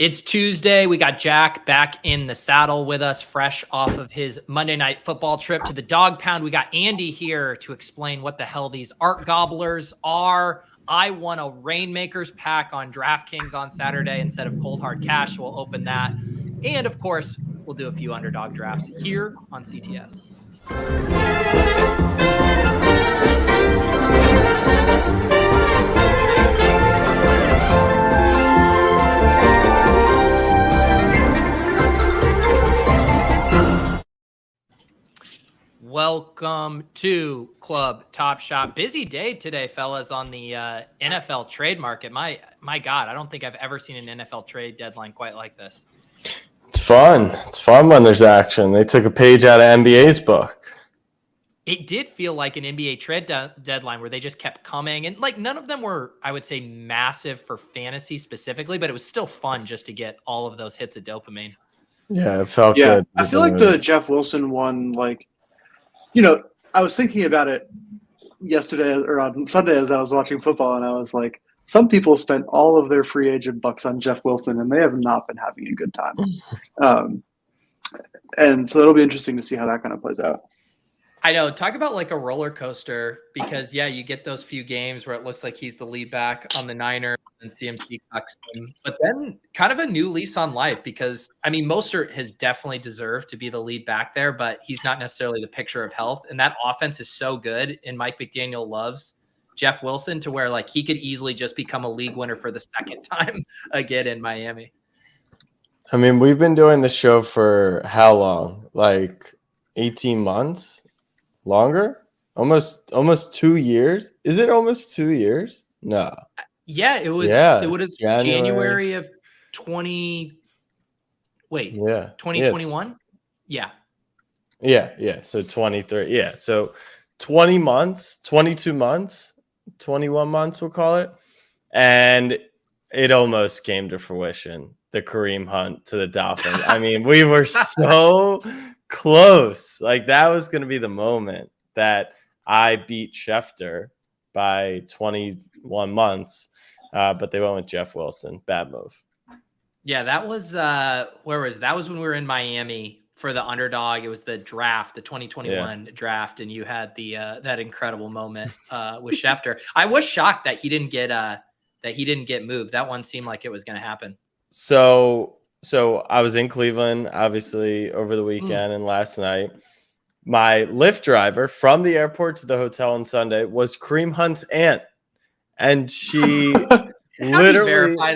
It's Tuesday. We got Jack back in the saddle with us, fresh off of his Monday Night Football trip to the Dawg Pound. We got Andy here to explain what the hell these Art Gobblers are. I won a Reignmakers pack on DraftKings on Saturday instead of cold hard cash. We'll open that. And of course, we'll do a few underdog drafts here on CTS. Welcome to Club Top Shot. Busy day today, fellas, on the NFL trade market. My God, I don't think I've ever seen an NFL trade deadline quite like this. It's fun. It's fun when there's action. They took a page out of NBA's book. It did feel like an NBA trade deadline where they just kept coming. And like none of them were, I would say, massive for fantasy specifically, but it was still fun just to get all of those hits of dopamine. Yeah, it felt good. I feel like the Jeff Wilson one, I was thinking about it yesterday or on Sunday as I was watching football, and I was like, some people spent all of their free agent bucks on Jeff Wilson, and they have not been having a good time. And so it'll be interesting to see how that kind of plays out. I know. Talk about like a roller coaster because, yeah, you get those few games where it looks like he's the lead back on the Niners and CMC cucks him. But then kind of a new lease on life because, I mean, Mostert has definitely deserved to be the lead back there, but he's not necessarily the picture of health. And that offense is so good. And Mike McDaniel loves Jeff Wilson to where like he could easily just become a league winner for the second time again in Miami. I mean, we've been doing the show for how long? Like 18 months? Longer? Almost 2 years? Is it almost 2 years? No. Yeah, it was. Yeah, it was January of 2021. Yeah. So 23. Yeah. So 20 months, 22 months, 21 months, we'll call it. And it almost came to fruition. The Kareem Hunt to the Dolphins. I mean, we were so close. Like that was going to be the moment that I beat Schefter by 21 months. But they went with Jeff Wilson. Bad move. Yeah, that was that was when we were in Miami for the Underdog. It was the draft, the 2021 draft, and you had the that incredible moment with Schefter. I was shocked that he didn't get moved. That one seemed like it was going to happen. So I was in Cleveland, obviously, over the weekend and last night. My Lyft driver from the airport to the hotel on Sunday was Kareem Hunt's aunt. And she How do you verify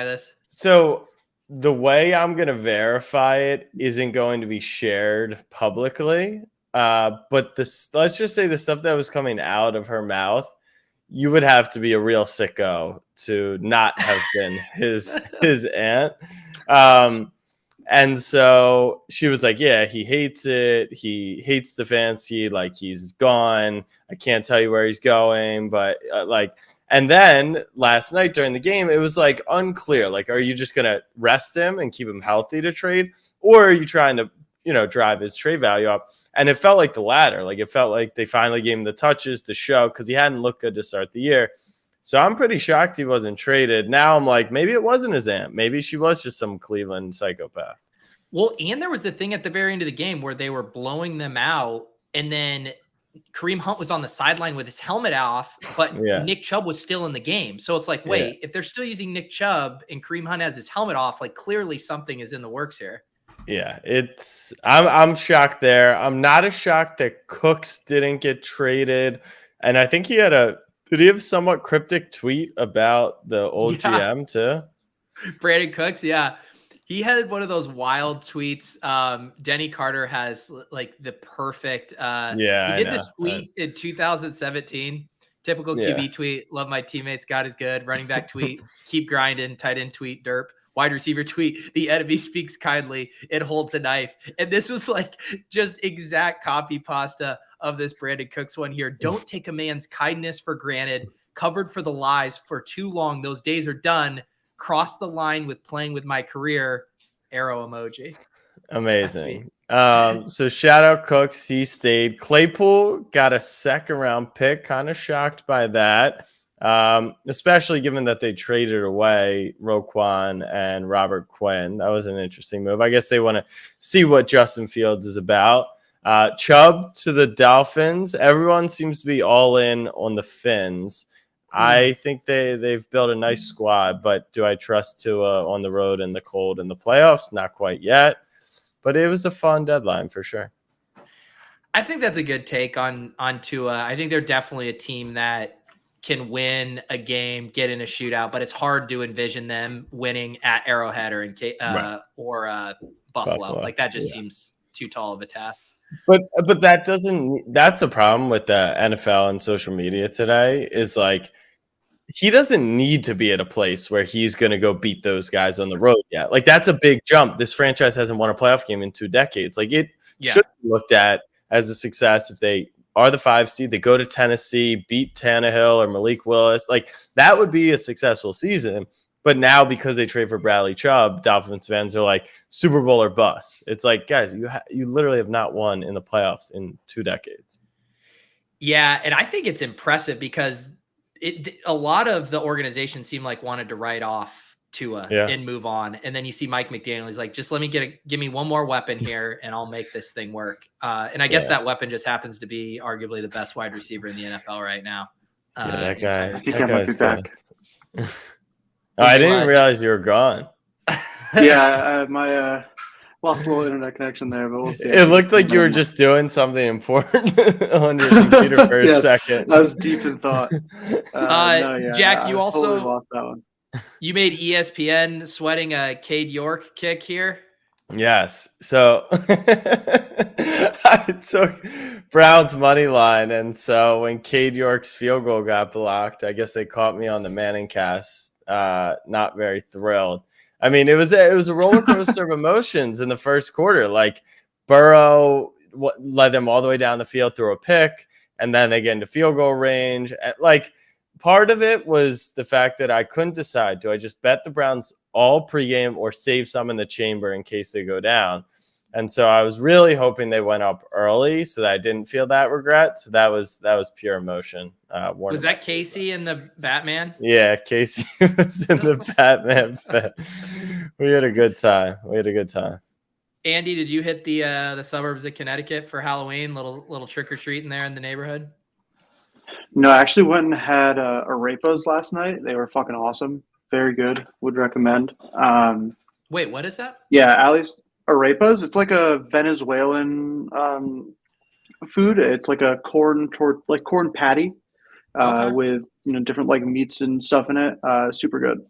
this? So the way I'm going to verify it isn't going to be shared publicly. But let's just say the stuff that was coming out of her mouth, you would have to be a real sicko to not have been his aunt. And so she was like, yeah, he hates it. He hates the fancy. Like he's gone. I can't tell you where he's going, but and then last night during the game, it was like unclear. Like, are you just going to rest him and keep him healthy to trade? Or are you trying to, drive his trade value up? And it felt like the latter. Like it felt like they finally gave him the touches to show because he hadn't looked good to start the year. So I'm pretty shocked he wasn't traded. Now I'm like, maybe it wasn't his aunt. Maybe she was just some Cleveland psychopath. Well, and there was the thing at the very end of the game where they were blowing them out, and then Kareem Hunt was on the sideline with his helmet off, but Nick Chubb was still in the game. So it's like, wait, if they're still using Nick Chubb and Kareem Hunt has his helmet off, like clearly something is in the works here. Yeah, I'm shocked there. I'm not as shocked that Cooks didn't get traded. And I think did he have a somewhat cryptic tweet about the old GM too? Brandon Cooks, yeah. He had one of those wild tweets. Denny Carter has like the perfect he did this tweet in 2017. Typical QB tweet. Love my teammates. God is good. Running back tweet. Keep grinding. Tight end tweet. Derp. Wide receiver tweet. The enemy speaks kindly. It holds a knife. And this was like just exact copy pasta of this Brandon Cooks one here. Don't take a man's kindness for granted. Covered for the lies for too long. Those days are done. Cross the line with playing with my career. Arrow emoji. Amazing. So shout out Cooks. He stayed. Claypool got a second round pick. Kind of shocked by that. especially given that they traded away Roquan and Robert Quinn. That was an interesting move. I guess they want to see what Justin Fields is about. Chubb to the Dolphins. Everyone seems to be all in on the Fins. I think they've built a nice squad, but do I trust Tua on the road in the cold in the playoffs? Not quite yet, but it was a fun deadline for sure. I think that's a good take on Tua. I think they're definitely a team that can win a game, get in a shootout, but it's hard to envision them winning at Arrowhead or Buffalo. Like that just seems too tall of a task. But that's the problem with the NFL and social media today is like he doesn't need to be at a place where he's going to go beat those guys on the road yet. Like that's a big jump. This franchise hasn't won a playoff game in 2 decades. Like it should be looked at as a success if they are the 5 seed, they go to Tennessee, beat Tannehill or Malik Willis. Like that would be a successful season. But now because they trade for Bradley Chubb, Dolphins fans are like Super Bowl or bust. It's like, guys, you literally have not won in the playoffs in 2 decades. Yeah, and I think it's impressive because a lot of the organization seemed like wanted to write off Tua and move on. And then you see Mike McDaniel, he's like, just let me give me one more weapon here and I'll make this thing work. And I guess that weapon just happens to be arguably the best wide receiver in the NFL right now. That guy. That guy's back. I didn't realize you were gone. Yeah, my lost a little internet connection there, but we'll see. It looked like you were just doing something important on your computer for a second. I was deep in thought. Jack, you also totally lost that one. You made ESPN sweating a Cade York kick here. Yes. So I took Browns money line, and so when Cade York's field goal got blocked, I guess they caught me on the Manning cast. Not very thrilled. I mean, it was a roller coaster of emotions in the first quarter. Like Burrow led them all the way down the field through a pick, and then they get into field goal range. Like part of it was the fact that I couldn't decide: do I just bet the Browns all pregame or save some in the chamber in case they go down? And so I was really hoping they went up early so that I didn't feel that regret. So that was pure emotion. Was that Casey in the Batman? Yeah, Casey was in the Batman fit. We had a good time. Andy, did you hit the suburbs of Connecticut for Halloween? Little trick or treat in there in the neighborhood? No, I actually went and had arepas last night. They were fucking awesome. Very good. Would recommend. Wait, what is that? Yeah, Ali's arepas. It's like a Venezuelan food. It's like a corn patty with different like meats and stuff in it. Super good.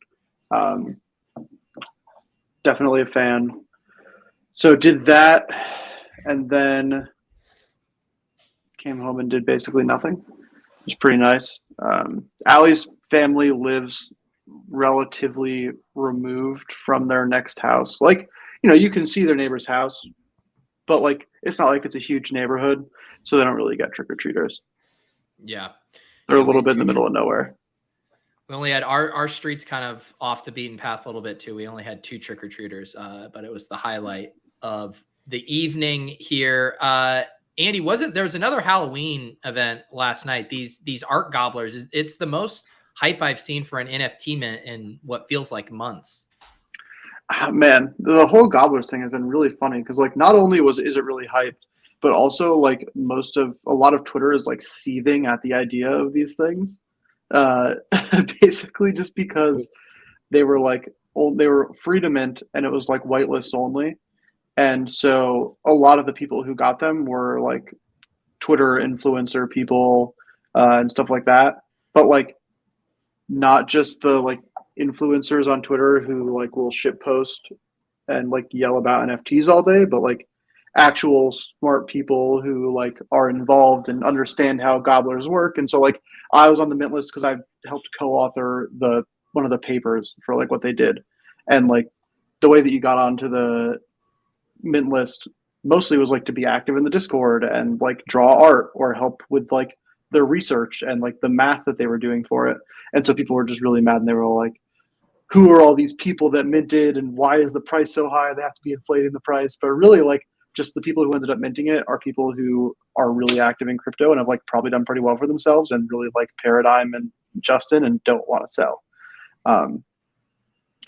Definitely a fan. So did that, and then came home and did basically nothing. It was pretty nice. Ali's family lives relatively removed from their next house. Like, you can see their neighbor's house, but like it's not like it's a huge neighborhood, so they don't really get trick-or-treaters. Yeah. They're a little bit in the middle of nowhere. We only had our streets kind of off the beaten path a little bit too. We only had 2 trick-or-treaters, but it was the highlight of the evening here. Andy, there was another Halloween event last night. These Art Gobblers, it's the most hype I've seen for an NFT mint in what feels like months. Man, the whole Gobblers thing has been really funny because like not only is it really hyped, but also like a lot of Twitter is like seething at the idea of these things. Basically just because they were free to mint and it was like whitelist only. And so a lot of the people who got them were like Twitter influencer people and stuff like that. But like not just the like influencers on Twitter who like will shit post and like yell about NFTs all day, but like actual smart people who like are involved and understand how Gobblers work. And so like I was on the mint list because I helped co-author one of the papers for like what they did. And like the way that you got onto the mint list mostly was like to be active in the Discord and like draw art or help with like their research and like the math that they were doing for it. And so people were just really mad and they were all like, who are all these people that minted and why is the price so high? They have to be inflating the price. But really like just the people who ended up minting it are people who are really active in crypto and have like probably done pretty well for themselves and really like Paradigm and Justin and don't want to sell.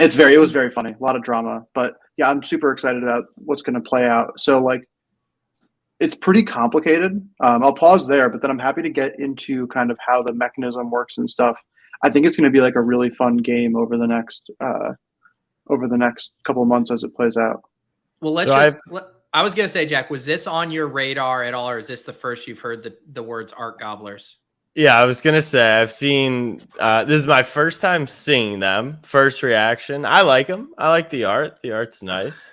It was very funny, a lot of drama, but yeah, I'm super excited about what's going to play out. So like, it's pretty complicated. I'll pause there, but then I'm happy to get into kind of how the mechanism works and stuff. I think it's going to be like a really fun game over the next couple of months as it plays out. Well, I was going to say, Jack, was this on your radar at all, or is this the first you've heard the words Art Gobblers? Yeah, I was going to say, I've seen, this is my first time seeing them. First reaction, I like them. I like the art. The art's nice.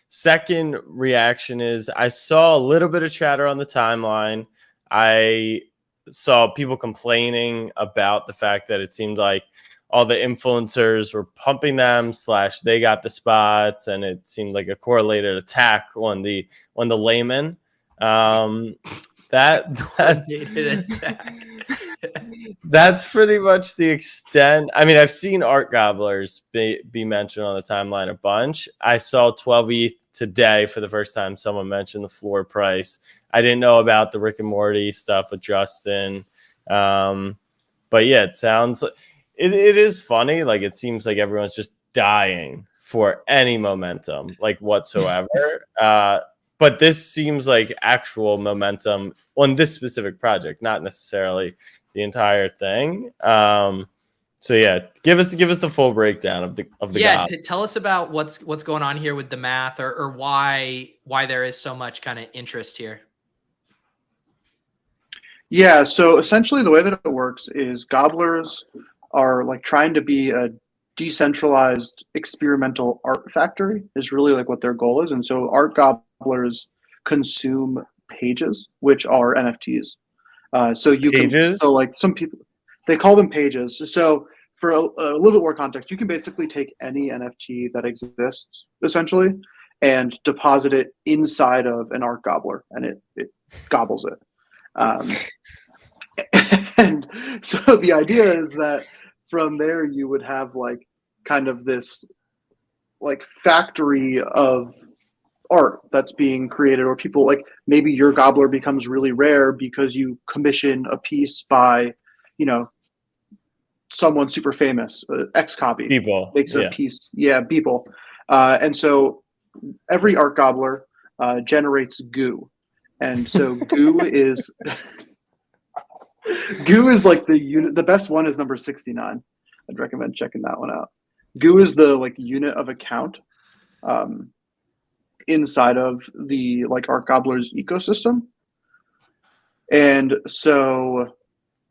Second reaction is I saw a little bit of chatter on the timeline. I saw people complaining about the fact that it seemed like all the influencers were pumping them / they got the spots, and it seemed like a correlated attack on the layman. That's pretty much the extent. I mean, I've seen Art Gobblers be mentioned on the timeline a bunch. I saw 12 ETH today for the first time. Someone mentioned the floor price. I didn't know about the Rick and Morty stuff with Justin. But yeah, it sounds like it is funny. Like, it seems like everyone's just dying for any momentum, like, whatsoever. But this seems like actual momentum on this specific project, not necessarily the entire thing. So yeah, give us the full breakdown of the tell us about what's going on here with the math, or why there is so much kind of interest here. Yeah, so essentially the way that it works is Gobblers are like trying to be a decentralized experimental art factory is really like what their goal is. And so Art Gobblers consume pages, which are NFTs. So like some people, they call them pages. So for a little bit more context, you can basically take any NFT that exists essentially and deposit it inside of an Art Gobbler, and it gobbles it. And so the idea is that from there you would have like kind of this like factory of art that's being created, or people like maybe your gobbler becomes really rare because you commission a piece by, you know, someone super famous, X-Copy Beeple makes a piece. Yeah, Beeple. And so every art gobbler generates goo. And so goo is like the unit. The best one is number 69. I'd recommend checking that one out. Goo is the like unit of account inside of the like Art Gobblers ecosystem. And so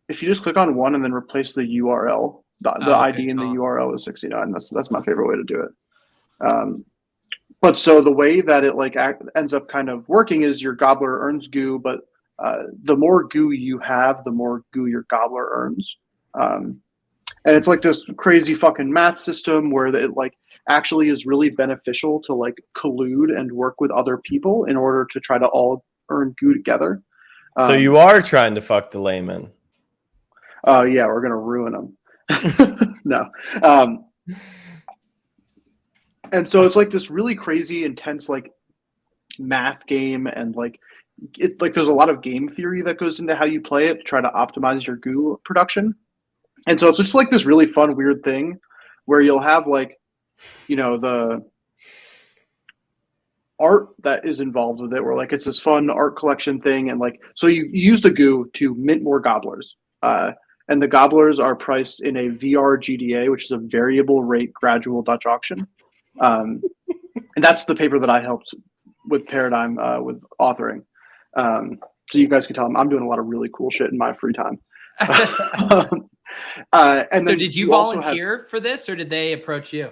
if you just click on one and then replace the URL, the ID in the URL is 69. That's my favorite way to do it. But so the way that it like ends up kind of working is your gobbler earns goo, but the more goo you have, the more goo your gobbler earns. And it's like this crazy fucking math system where it like actually is really beneficial to like collude and work with other people in order to try to all earn goo together. So you are trying to fuck the layman. Oh yeah, we're gonna ruin them. No. And so it's like this really crazy, intense like math game, and like there's a lot of game theory that goes into how you play it to try to optimize your goo production. And so it's just like this really fun, weird thing where you'll have like, you know, the art that is involved with it, where like it's this fun art collection thing, and like so you use the goo to mint more gobblers. And the gobblers are priced in a VRGDA, which is a variable rate gradual Dutch auction. And that's the paper that I helped with Paradigm with authoring. So you guys can tell them I'm doing a lot of really cool shit in my free time. And then so did you volunteer for this, or did they approach you?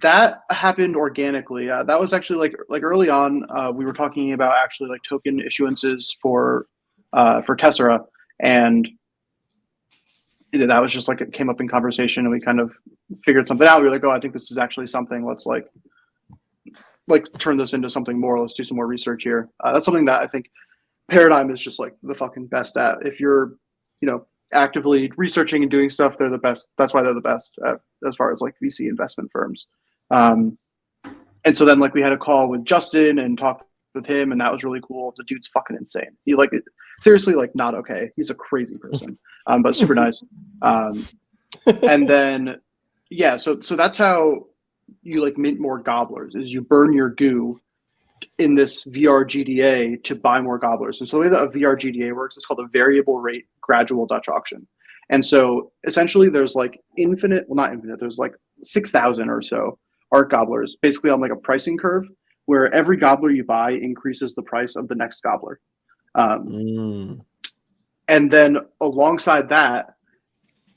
That happened organically. That was actually like early on. We were talking about actually like token issuances for Tessera, and that was just like it came up in conversation, and we kind of figured something out. We were like, oh, I think this is actually something. Let's like turn this into something more. Let's do some more research here. That's something that I think Paradigm is just like the fucking best at. If you're, you know, actively researching and doing stuff, they're the best. That's why they're the best as far as like VC investment firms. And so then like we had a call with Justin and talked with him, and that was really cool. The dude's fucking insane. seriously like not okay. He's a crazy person, but super nice. And then yeah, so that's how you like mint more gobblers, is you burn your goo in this VRGDA to buy more gobblers. And so the way that a VRGDA works, it's called a variable rate gradual Dutch auction. And so essentially there's like infinite, well not infinite, there's like 6,000 or so art gobblers basically on like a pricing curve where every gobbler you buy increases the price of the next gobbler. And then alongside that,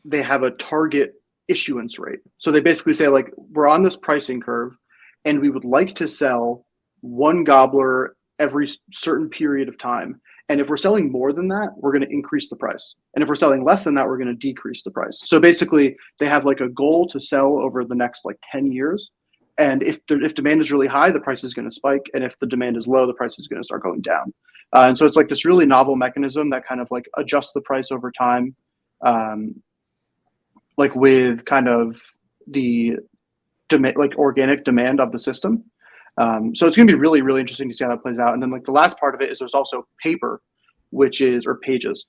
they have a target issuance rate. So they basically say like, we're on this pricing curve and we would like to sell one gobbler every certain period of time. And if we're selling more than that, we're going to increase the price. And if we're selling less than that, we're going to decrease the price. So basically they have like a goal to sell over the next like 10 years. And if demand is really high, the price is going to spike. And if the demand is low, the price is going to start going down. And so it's like this really novel mechanism that kind of like adjusts the price over time, like with kind of the like organic demand of the system. So it's going to be really, really interesting to see how that plays out. And then like the last part of it is there's also paper, or pages,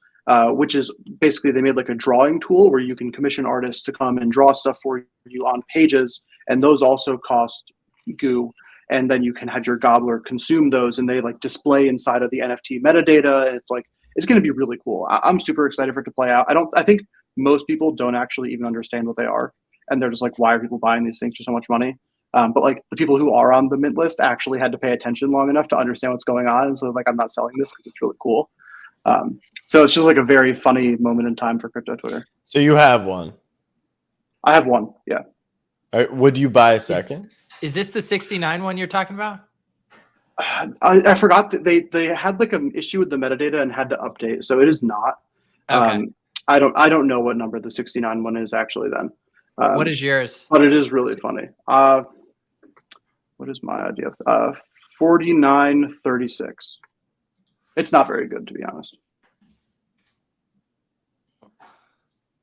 which is basically they made like a drawing tool where you can commission artists to come and draw stuff for you on pages. And those also cost goo. And then you can have your gobbler consume those and they like display inside of the NFT metadata. And it's like, it's going to be really cool. I'm super excited for it to play out. I think most people don't actually even understand what they are. And they're just like, why are people buying these things for so much money? But like the people who are on the mint list actually had to pay attention long enough to understand what's going on. And so like, I'm not selling this because it's really cool. So it's just like a very funny moment in time for crypto Twitter. So you have one? I have one. Yeah. All right, would you buy a second? Is this the 69 one you're talking about? I forgot that they had like an issue with the metadata and had to update. So it is not. Okay. I don't know what number the 69 one is actually then. What is yours? But it is really funny. What is my idea? 4936. It's not very good, to be honest.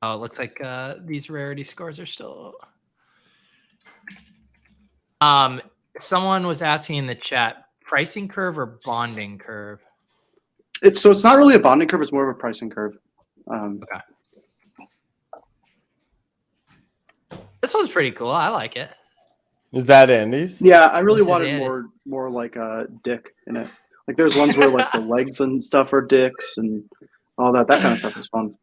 Oh, it looks like these rarity scores are still. Someone was asking in the chat, pricing curve or bonding curve? It's not really a bonding curve. It's more of a pricing curve. Okay. This one's pretty cool. I like it. Is that Andy's? Yeah, I really wanted more like a dick in it. Like there's ones where like the legs and stuff are dicks and all that. That kind of stuff is fun.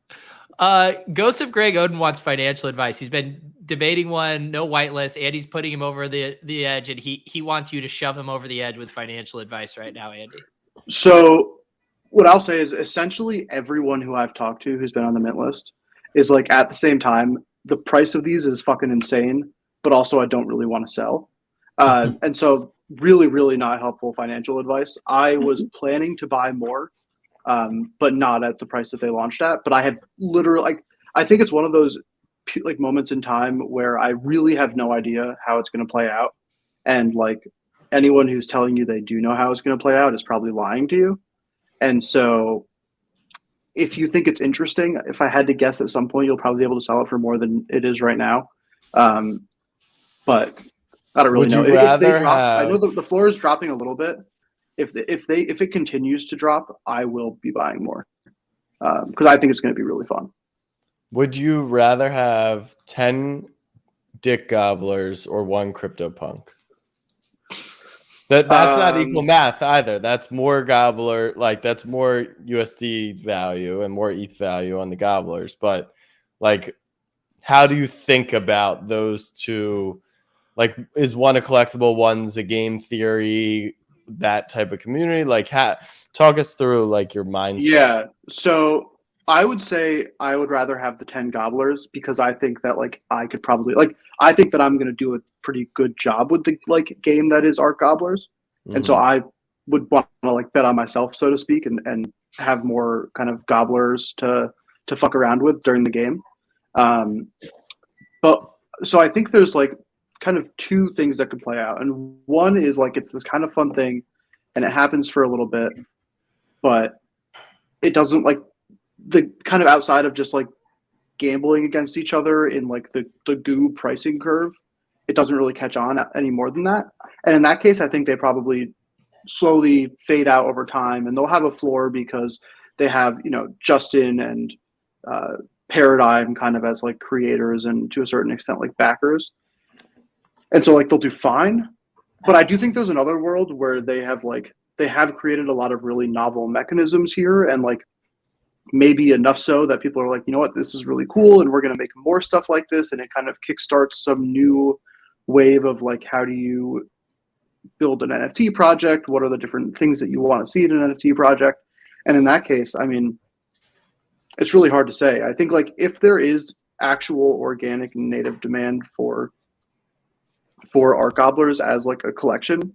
Ghost of Greg Oden wants financial advice. He's been debating one, no whitelist. Andy's putting him over the edge, and he wants you to shove him over the edge with financial advice right now, Andy. So what I'll say is essentially everyone who I've talked to who's been on the mint list is like at the same time, the price of these is fucking insane, but also I don't really want to sell. And so really, really not helpful financial advice. I was planning to buy more, but not at the price that they launched at. But I have literally, like, I think it's one of those like moments in time where I really have no idea how it's going to play out. And like anyone who's telling you they do know how it's going to play out is probably lying to you. And so if you think it's interesting, if I had to guess at some point, you'll probably be able to sell it for more than it is right now. But I don't really know. If they drop, I know the floor is dropping a little bit. If it continues to drop, I will be buying more because I think it's going to be really fun. Would you rather have 10 dick gobblers or 1 CryptoPunk? That's not equal math either. That's more gobbler, like that's more USD value and more ETH value on the gobblers. But like, how do you think about those two? Like, is one a collectible, one's a game theory, that type of community? Like, talk us through like your mindset. Yeah. So I would say I would rather have the 10 gobblers because I think that like I could probably I think that I'm going to do a pretty good job with the like game that is Art Gobblers. And so I would want to like bet on myself, so to speak, and have more kind of gobblers to fuck around with during the game. But so I think there's like kind of two things that could play out. And one is like it's this kind of fun thing and it happens for a little bit, but it doesn't like the kind of outside of just like gambling against each other in like the goo pricing curve, it doesn't really catch on any more than that. And in that case, I think they probably slowly fade out over time and they'll have a floor because they have, you know, Justin and Paradigm kind of as like creators and to a certain extent like backers. And so like they'll do fine. But I do think there's another world where they have created a lot of really novel mechanisms here, and like maybe enough so that people are like, you know what, this is really cool, and we're going to make more stuff like this, and it kind of kickstarts some new wave of like, how do you build an NFT project? What are the different things that you want to see in an NFT project? And in that case, I mean, it's really hard to say. I think like if there is actual organic and native demand for Art Gobblers as like a collection,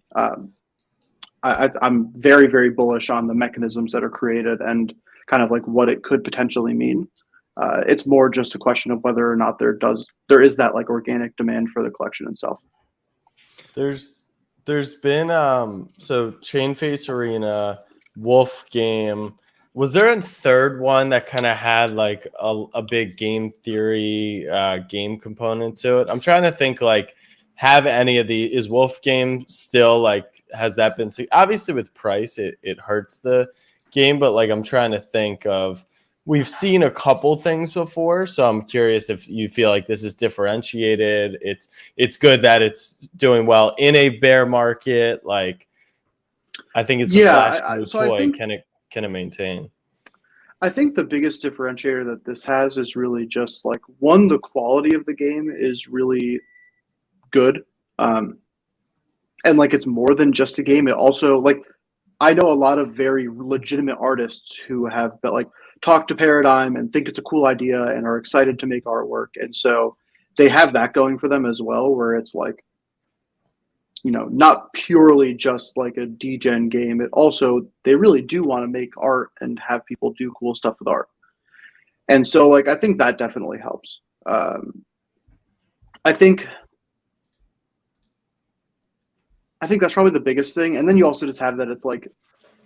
I'm very, very bullish on the mechanisms that are created and kind of like what it could potentially mean. It's more just a question of whether or not there is that like organic demand for the collection itself. There's been so Chainface Arena, Wolf Game. Was there a third one that kind of had like a big game theory game component to it? I'm trying to think like, have any of the, is Wolf Game still like, has that been, obviously with price it hurts the game, but like I'm trying to think of, we've seen a couple things before, so I'm curious if you feel like this is differentiated. It's good that it's doing well in a bear market. Like I think it's the flash toy. Can it maintain? I think the biggest differentiator that this has is really just like, one, the quality of the game is really good, and like it's more than just a game. It also, like, I know a lot of very legitimate artists who have like talked to Paradigm and think it's a cool idea and are excited to make artwork, and so they have that going for them as well, where it's like, you know, not purely just like a degen game. It also, they really do want to make art and have people do cool stuff with art, and so like I think that definitely helps. I think that's probably the biggest thing. And then you also just have that it's like,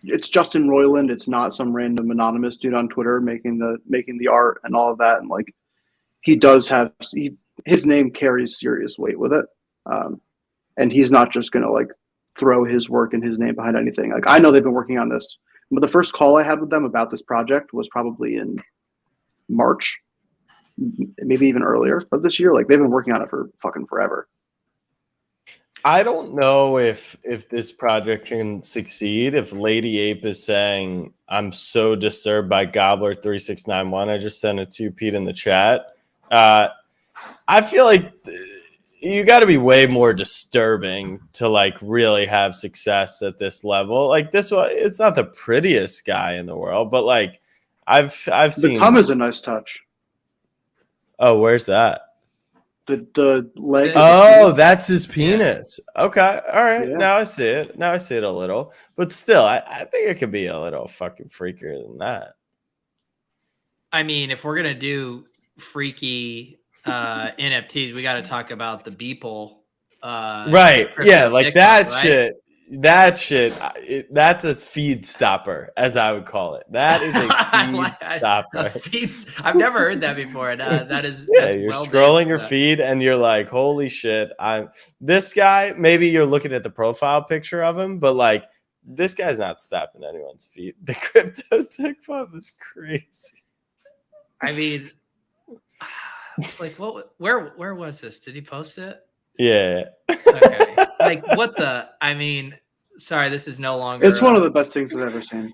it's Justin Roiland. It's not some random anonymous dude on Twitter making the art and all of that. And like, he does have, his name carries serious weight with it. And he's not just going to like throw his work and his name behind anything. Like, I know they've been working on this, but the first call I had with them about this project was probably in March, maybe even earlier of this year. Like, they've been working on it for fucking forever. I don't know if this project can succeed. If Lady Ape is saying, I'm so disturbed by Gobbler 3691, I just sent it to Pete in the chat. I feel like you got to be way more disturbing to like really have success at this level. Like this one, it's not the prettiest guy in the world, but like I've seen. The cum is a nice touch. Oh, where's that? The leg. Oh, that's his penis. Yeah. Okay. All right. Yeah. Now I see it. A little. But still, I think it could be a little fucking freakier than that. I mean, if we're going to do freaky NFTs, we got to talk about the Beeple. Right. Yeah. Like that right? shit. That shit, that's a feed stopper, as I would call it. That is a feed stopper. I've never heard that before. That is, yeah. You're scrolling your feed and you're like, "Holy shit!" This guy. Maybe you're looking at the profile picture of him, but like, this guy's not stopping anyone's feed. The crypto tech pub is crazy. I mean, like, what? Where was this? Did he post it? Yeah. Okay. Like, what the? I mean, sorry, this is no longer. It's one of the best things I've ever seen.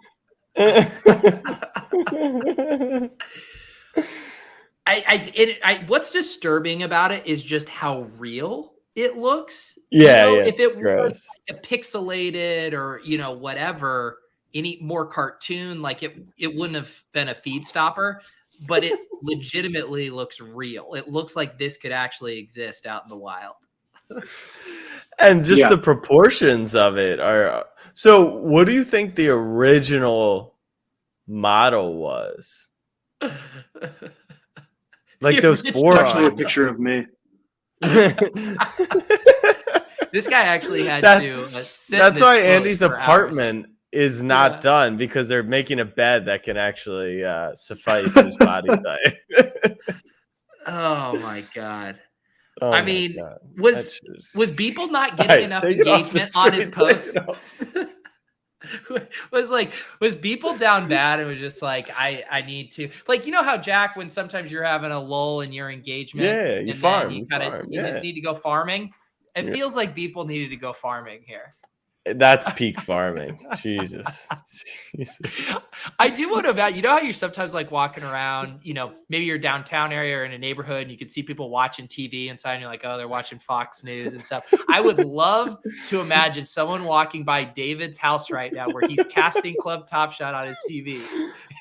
What's disturbing about it is just how real it looks. Yeah, you know, yeah. If it gross. was pixelated or whatever, any more cartoon, like it wouldn't have been a feed stopper. But it legitimately looks real. It looks like this could actually exist out in the wild. And just the proportions of it are. So what do you think the original model was? Like those forearms. It's actually a picture of me. This guy actually had to sit. That's why Andy's apartment is not done, because they're making a bed that can actually suffice his body type. Oh my god. Oh I mean, was Beeple not getting enough engagement on his post? was Beeple down bad? It was just like, I need to, like, you know how Jack, when sometimes you're having a lull in your engagement, yeah, you farm, you just need to go farming. It feels like Beeple needed to go farming here. That's peak farming. Jesus. I do want to about, you know how you're sometimes like walking around, you know, maybe you're downtown area or in a neighborhood and you can see people watching TV inside and you're like, oh, they're watching Fox News and stuff. I would love to imagine someone walking by David's house right now where he's casting Club Top Shot on his TV.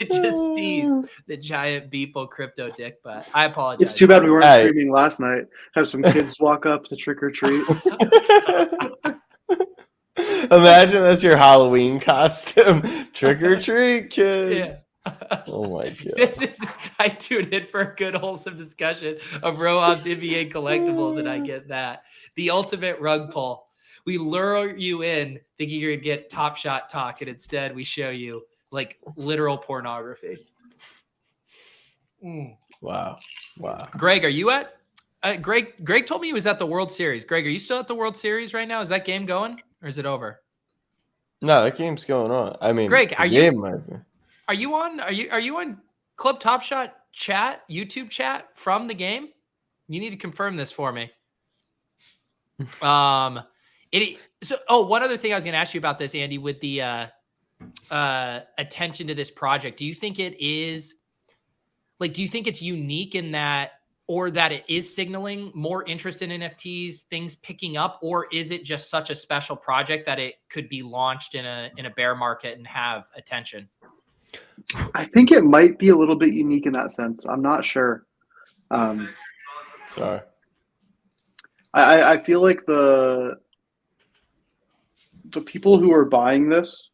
It just sees the giant Beeple crypto dick butt. I apologize. It's too bad we weren't streaming last night. Have some kids walk up to trick or treat. Imagine that's your Halloween costume. Trick or treat, kids. Yeah. Oh my god. I tuned in for a good wholesome discussion of Roham's NBA collectibles, and I get that. The ultimate rug pull. We lure you in thinking you're gonna get Top Shot talk, and instead we show you like literal pornography. Wow. Greg, are you at Greg told me he was at the World Series. Greg, are you still at the World Series right now? Is that game going? Or is it over? No, that game's going on. I mean, Greg, are you on Club Top Shot chat, YouTube chat from the game? You need to confirm this for me. One other thing I was going to ask you about this, Andy, with the attention to this project. Do you think it is like, do you think it's unique in that, or that it is signaling more interest in NFTs, things picking up, or is it just such a special project that it could be launched in a bear market and have attention? I think it might be a little bit unique in that sense. I'm not sure. Sorry. I feel like the people who are buying this,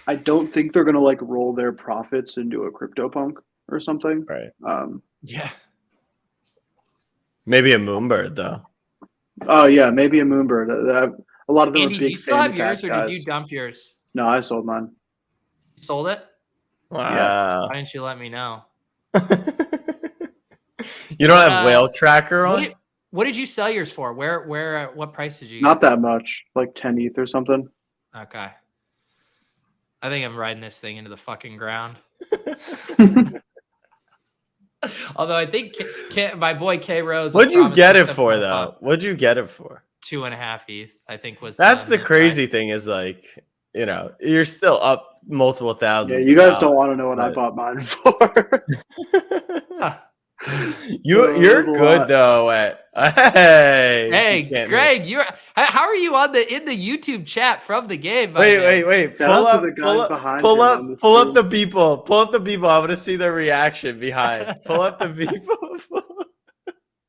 I don't think they're gonna like roll their profits into a CryptoPunk or something. Right. Yeah. Maybe a Moonbird, though. Oh, yeah, maybe a Moonbird. A lot of them Andy, are big. Do you still have yours, or did you dump yours? No, I sold mine. You sold it? Wow. Yeah. Why didn't you let me know? You don't have Whale Tracker on? What did you sell yours for? Where, what price did you Not that much, like 10 ETH or something. Okay. I think I'm riding this thing into the fucking ground. Although I think my boy K Rose. What'd you get it for, though? What'd you get it for? 2.5 ETH, I think was. That's the crazy thing is like, you know, you're still up multiple thousands. Yeah, you guys don't want to know what I bought mine for. You're good though. Hey, Greg, how are you in the YouTube chat from the game? Wait. Pull up the Beeple. Pull up the Beeple. I want to see their reaction behind. Pull up the Beeple.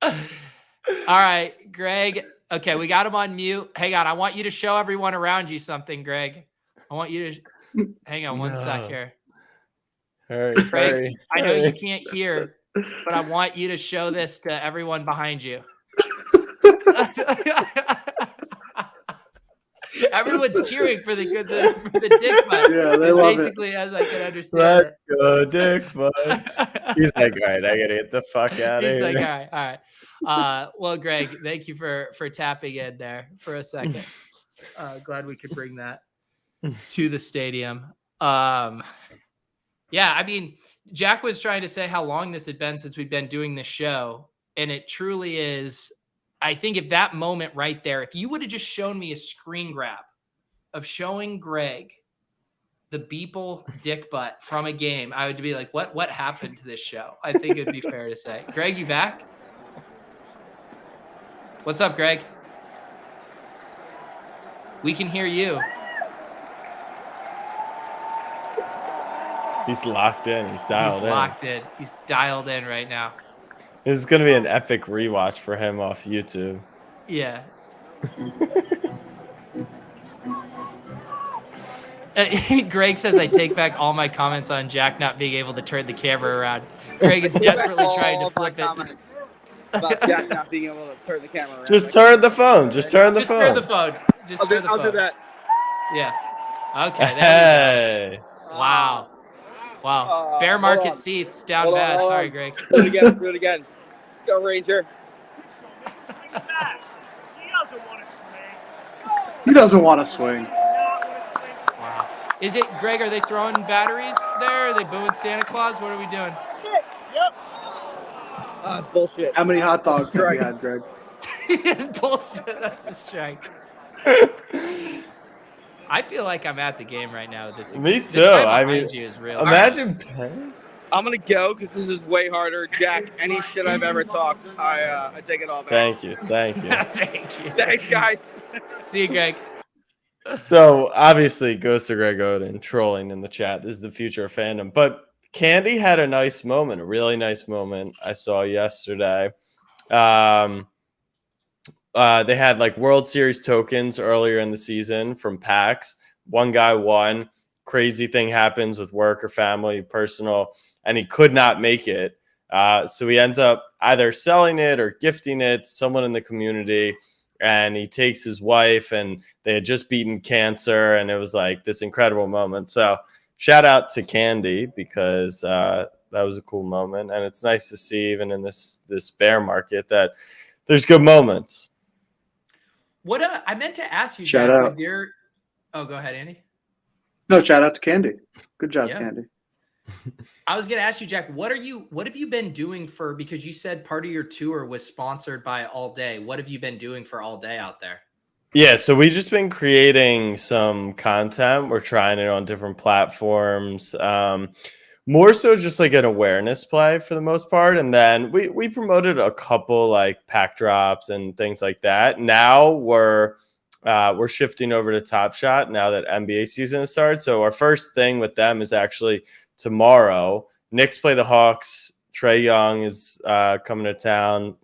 All right, Greg. Okay, we got him on mute. Hang on. I want you to show everyone around you something, Greg. I want you to hang on one sec here. Hurry. I know you can't hear, but I want you to show this to everyone behind you. Everyone's cheering for the dick butt. Yeah, they love basically, as I can understand. Let's go, dick butts. He's like, all right, I gotta get the fuck out of here. He's like, all right. Well, Greg, thank you for tapping in there for a second. Glad we could bring that to the stadium. Yeah, I mean, Jack was trying to say how long this had been since we've been doing this show, and it truly is. I think if that moment right there, if you would have just shown me a screen grab of showing Greg the Beeple dick butt from a game, I would be like, what happened to this show? I think it would be fair to say. Greg, you back? What's up, Greg? We can hear you. He's locked in. He's dialed in. He's locked in. He's dialed in right now. This is going to be an epic rewatch for him off YouTube. Yeah. Greg says, I take back all my comments on Jack not being able to turn the camera around. Greg is desperately trying to flip it. About Jack not being able to turn the camera around. Just turn the phone. Just turn the phone. Turn the phone. I'll do that. Yeah. Okay. There we go. Wow. Wow. Bear market seats down bad. Sorry, Greg. Do it again. Let's go, Ranger. He doesn't want to swing. Wow. Is it, Greg, are they throwing batteries there? Are they booing Santa Claus? What are we doing? Shit. Yep. That's bullshit. How many hot dogs have you had, Greg? Bullshit. That's a strike. I feel like I'm at the game right now. Me too. I mean, you is real. imagine. I'm gonna go because this is way harder. Jack, any shit I've ever talked, I take it all back. Thank you. Thank you. Thank you. Thanks, guys. See you, Greg. So obviously, goes to Greg Oden trolling in the chat. This is the future of fandom. But Candy had a nice moment, a really nice moment I saw yesterday. They had like World Series tokens earlier in the season from packs. One guy won. Crazy thing happens with work or family, personal, and he could not make it. So he ends up either selling it or gifting it to someone in the community. And he takes his wife, and they had just beaten cancer, and it was like this incredible moment. So shout out to Candy, because that was a cool moment, and it's nice to see even in this bear market that there's good moments. What I meant to ask you, Shout Jack, out. Oh, go ahead, Andy. No, shout out to Candy. Good job, Candy. I was going to ask you, Jack, what have you been doing because you said part of your tour was sponsored by All Day. What have you been doing for All Day out there? Yeah, so we've just been creating some content. We're trying it on different platforms. More so just like an awareness play for the most part. And then we promoted a couple like pack drops and things like that. Now we're shifting over to Top Shot now that NBA season has started. So our first thing with them is actually tomorrow. Knicks play the Hawks. Trae Young is coming to town,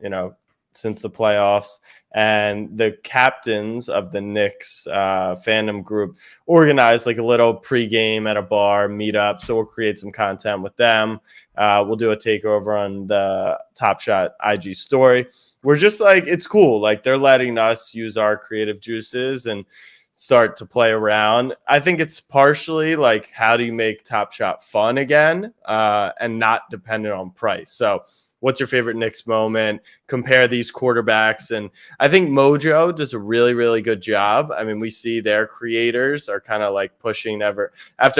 since the playoffs. And the captains of the Knicks fandom group organized like a little pregame at a bar meetup. So we'll create some content with them. We'll do a takeover on the Top Shot IG story. We're just like, it's cool. Like they're letting us use our creative juices and start to play around. I think it's partially like, how do you make Top Shot fun again and not dependent on price? So what's your favorite Knicks moment? Compare these quarterbacks. And I think Mojo does a really, really good job. I mean, we see their creators are kind of like pushing after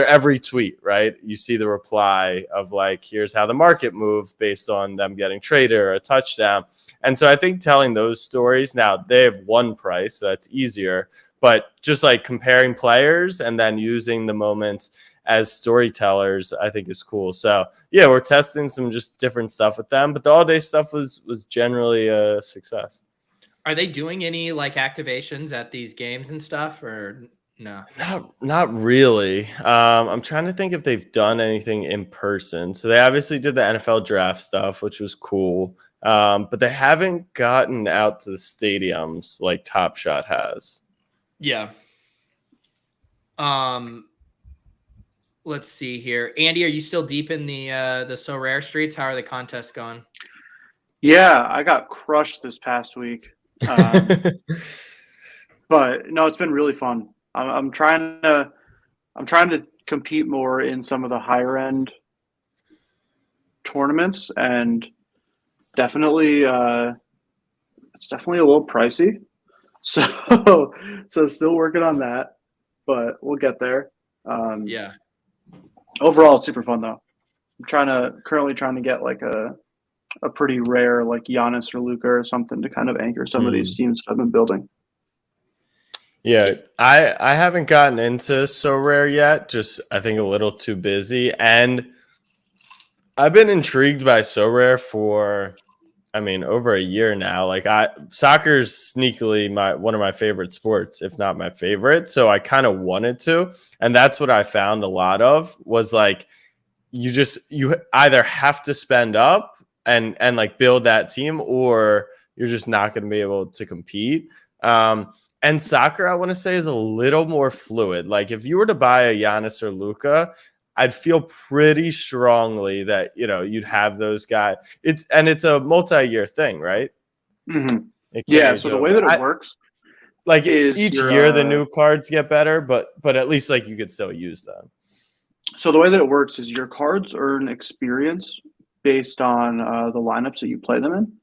every tweet, right? You see the reply of like, here's how the market moved based on them getting traded or a touchdown. And so I think telling those stories, now they have one price, so that's easier. But just like comparing players and then using the moments as storytellers, I think is cool. So yeah, we're testing some just different stuff with them, but the all day stuff was generally a success. Are they doing any like activations at these games and stuff, or no? Not really. I'm trying to think if they've done anything in person. So they obviously did the NFL draft stuff, which was cool. But they haven't gotten out to the stadiums like Top Shot has. Yeah. Let's see here. Andy, are you still deep in the So Rare streets? How are the contests going? Yeah, I got crushed this past week. But no, it's been really fun. I'm trying to compete more in some of the higher end tournaments, and definitely it's definitely a little pricey. So still working on that, but we'll get there. Yeah. Overall, it's super fun though. I'm currently trying to get like a pretty rare like Giannis or Luka or something to kind of anchor some of these teams I've been building. Yeah, I haven't gotten into So Rare yet. Just I think a little too busy, and I've been intrigued by So Rare for, over a year now. Like soccer's sneakily one of my favorite sports, if not my favorite. So I kind of wanted to, and that's what I found a lot of was like, you either have to spend up and like build that team, or you're just not going to be able to compete. And soccer, I want to say, is a little more fluid. Like if you were to buy a Giannis or Luka, I'd feel pretty strongly that, you'd have those guys. It's a multi-year thing, right? Mm-hmm. Yeah. So the way that it works, like each year the new cards get better, but at least like you could still use them. So the way that it works is your cards earn experience based on the lineups that you play them in,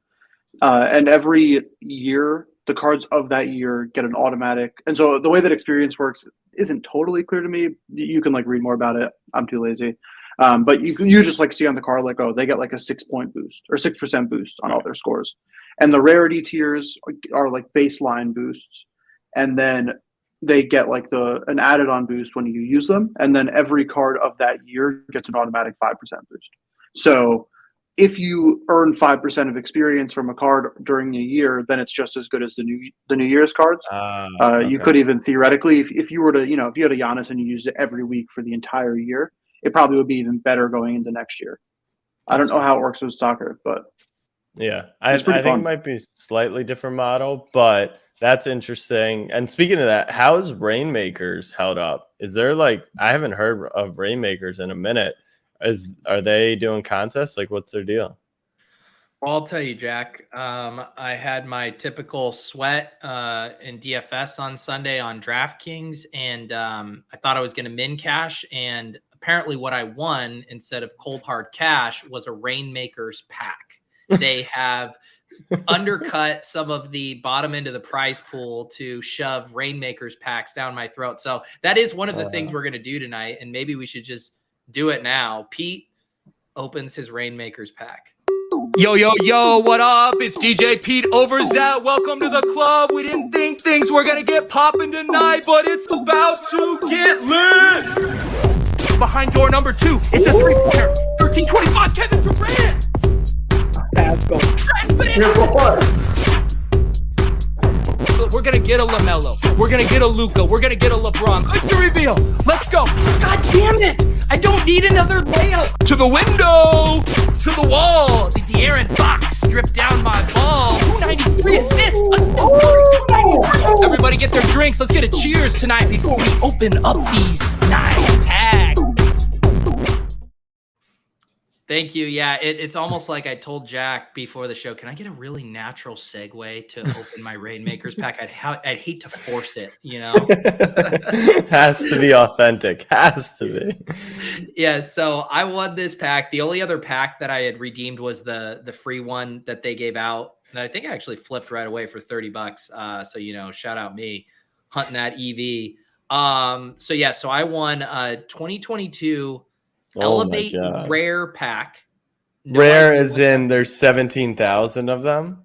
and every year the cards of that year get an automatic. And so the way that experience works isn't totally clear to me. You can like read more about it. I'm too lazy. But you just like see on the card like, oh, they get like a 6-point boost or 6% boost on all their scores. And the rarity tiers are like baseline boosts. And then they get like an added on boost when you use them. And then every card of that year gets an automatic 5% boost. So if you earn 5% of experience from a card during a year, then it's just as good as the New Year's cards. Okay. You could even theoretically, if you were to, if you had a Giannis and you used it every week for the entire year, it probably would be even better going into next year. I don't know how it works with soccer, but yeah, I think it might be a slightly different model, but that's interesting. And speaking of that, how is Reignmakers held up? Is there like, I haven't heard of Reignmakers in a minute. Are they doing contests? Like, what's their deal? Well, I'll tell you, Jack. I had my typical sweat in DFS on Sunday on DraftKings, and I thought I was going to min cash. And apparently, what I won instead of cold hard cash was a Reignmakers pack. They have undercut some of the bottom end of the prize pool to shove Reignmakers packs down my throat. So that is one of the things we're going to do tonight, and maybe we should just do it now. Pete opens his Reignmakers pack. Yo, yo, yo, what up? It's DJ Pete Overzet. Welcome to the club. We didn't think things were gonna get popping tonight, but it's about to get lit. Behind door number 2, it's a 3-pointer. 13-25, Kevin Durant. We're gonna get a LaMelo. We're gonna get a Luka. We're gonna get a LeBron. Quick reveal. Let's go. God damn it! I don't need another layup. To the window. To the wall. The De'Aaron Fox stripped down my ball. 293 assists. Everybody get their drinks. Let's get a cheers tonight before we open up these 9 packs. Thank you. Yeah, it's almost like I told Jack before the show, can I get a really natural segue to open my Reignmakers pack? I'd hate to force it, Has to be authentic. Has to be. Yeah, so I won this pack. The only other pack that I had redeemed was the free one that they gave out. And I think I actually flipped right away for $30. So, shout out me hunting that EV. So I won 2022 Elevate Rare pack. Rare as in there's 17,000 of them?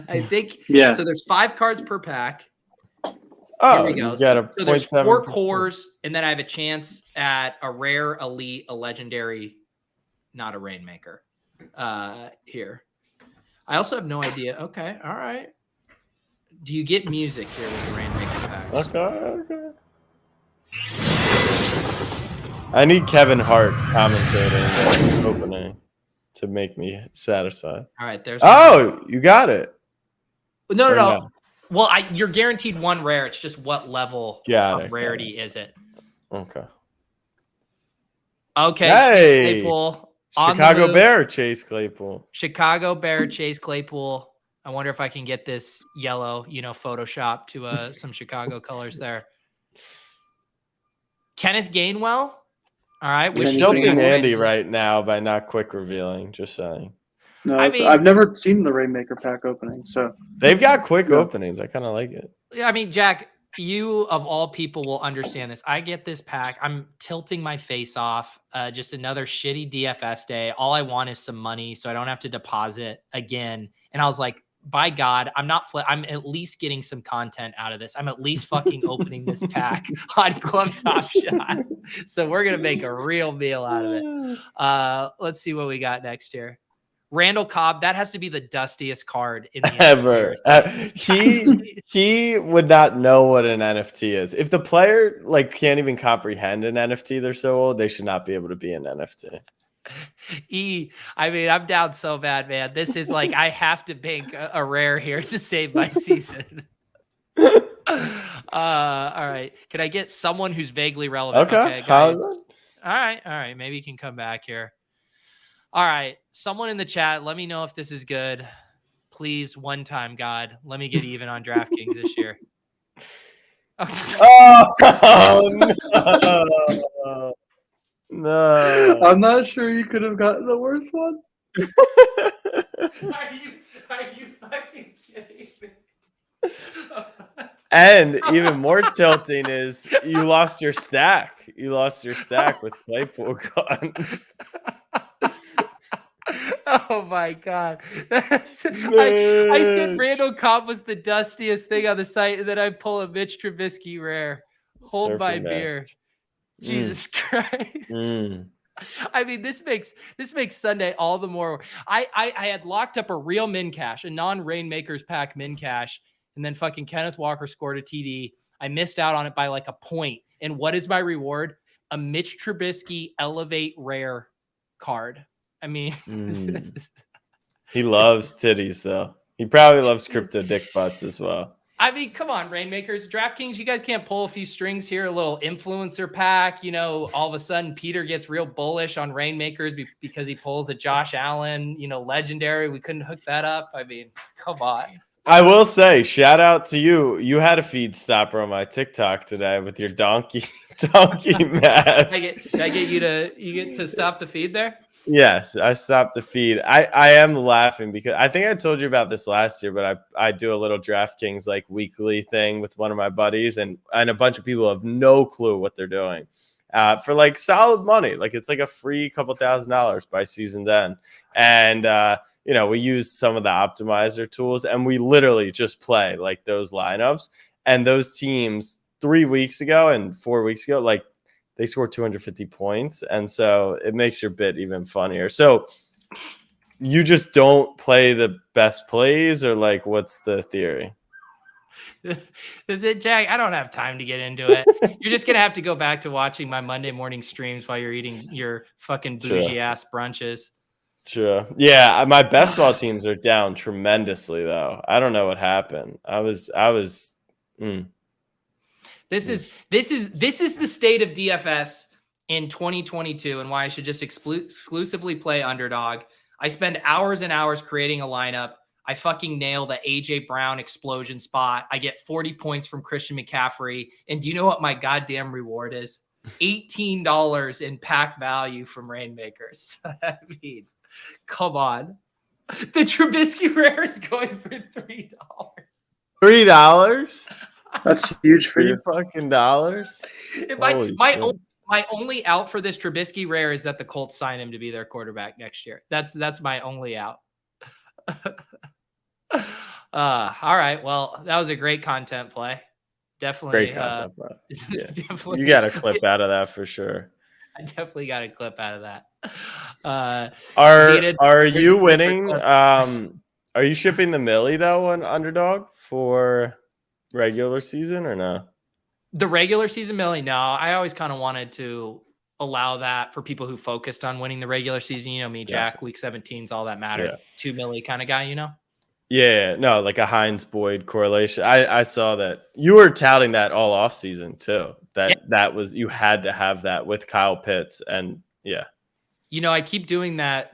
I think. Yeah. So there's 5 cards per pack. Oh, you got a so there's 4 cores, and then I have a chance at a rare, elite, a legendary, not a Reignmaker. Here. I also have no idea. Okay, all right. Do you get music here with the Reignmaker packs? Okay. I need Kevin Hart commentating opening to make me satisfied. All right, there's. You got it. No. Well, you're guaranteed 1 rare. It's just what level of rarity is it? Okay. Hey, Claypool, Chicago Bear Chase Claypool. Chicago Bear Chase Claypool. I wonder if I can get this yellow, Photoshop to some Chicago colors there. Kenneth Gainwell. All right, we're tilting Andy right now by not quick revealing. Just saying. No, I've never seen the Reignmaker pack opening, so they've got quick openings. I kind of like it. Yeah, I mean, Jack, you of all people will understand this. I get this pack. I'm tilting my face off. Just another shitty DFS day. All I want is some money, so I don't have to deposit again. And I was like, by God, I'm at least getting some content out of this. I'm at least fucking opening this pack on Club Top Shot. So we're going to make a real meal out of it. Let's see what we got next here. Randall Cobb, that has to be the dustiest card in the ever. He would not know what an NFT is. If the player can't even comprehend an NFT, they're so old, they should not be able to be an NFT. I mean, I'm down so bad, man. This is I have to bank a rare here to save my season. All right. Can I get someone who's vaguely relevant? Okay guys. All right. Maybe you can come back here. All right. Someone in the chat, let me know if this is good. Please, one time, God, let me get even on DraftKings this year. No. No. I'm not sure you could have gotten the worst one. Are you fucking kidding me? And even more tilting is you lost your stack. You lost your stack with Claypool gone. Oh my God. I said Randall Cobb was the dustiest thing on the site, and then I pull a Mitch Trubisky rare. Hold my beer. Jesus Christ. I mean, this makes Sunday all the more. I had locked up a real min cash, a non-Reignmakers pack min cash, and then fucking Kenneth Walker scored a TD. I missed out on it by like a point. And what is my reward? A Mitch Trubisky Elevate Rare card. I mean, he loves titties though. He probably loves crypto dick butts as well. I mean, come on, Reignmakers, DraftKings, you guys can't pull a few strings here, a little influencer pack. You know, all of a sudden Peter gets real bullish on Reignmakers because he pulls a Josh Allen, you know, legendary. We couldn't hook that up. I mean, come on. I will say, shout out to you. You had a feed stopper on my TikTok today with your donkey mask. Did I get you to stop the feed there? Yes, I stopped the feed. I am laughing because I think I told you about this last year, but I do a little DraftKings like weekly thing with one of my buddies, and a bunch of people have no clue what they're doing for like solid money. Like it's like a free couple $1,000s by season's end. And, you know, we use some of the optimizer tools and we literally just play like those lineups, and those teams 3 weeks ago and 4 weeks ago, like, they scored 250 points. And so it makes your bit even funnier. So you just don't play the best plays, or like, what's the theory? Jack, I don't have time to get into it. You're just going to have to go back to watching my Monday morning streams while you're eating your fucking bougie ass brunches. True. Yeah. My best ball teams are down tremendously though. I don't know what happened. This is the state of DFS in 2022, and why I should just exclusively play Underdog. I spend hours and hours creating a lineup. I fucking nail the AJ Brown explosion spot. I get 40 points from Christian McCaffrey. And do you know what my goddamn reward is? $18 in pack value from Reignmakers. I mean, come on. The Trubisky rare is going for $3. $3? That's huge for you. Fucking dollars. My only out for this Trubisky rare is that the Colts sign him to be their quarterback next year. That's my only out. All right. Well, that was a great content play. Definitely. Great content play. Yeah. Definitely, you got a clip out of that for sure. I definitely got a clip out of that. Are you winning? Are you shipping the Millie though on Underdog for regular season or no? The regular season Millie, no. I always kind of wanted to allow that for people who focused on winning the regular season. You know me, Jack. Gotcha. Week 17 is all that mattered. Yeah. 2 Millie kind of guy, you know? Yeah, no, like a Hines Boyd correlation. I saw that you were touting that all off season too. That was, you had to have that with Kyle Pitts, and yeah. You know, I keep doing that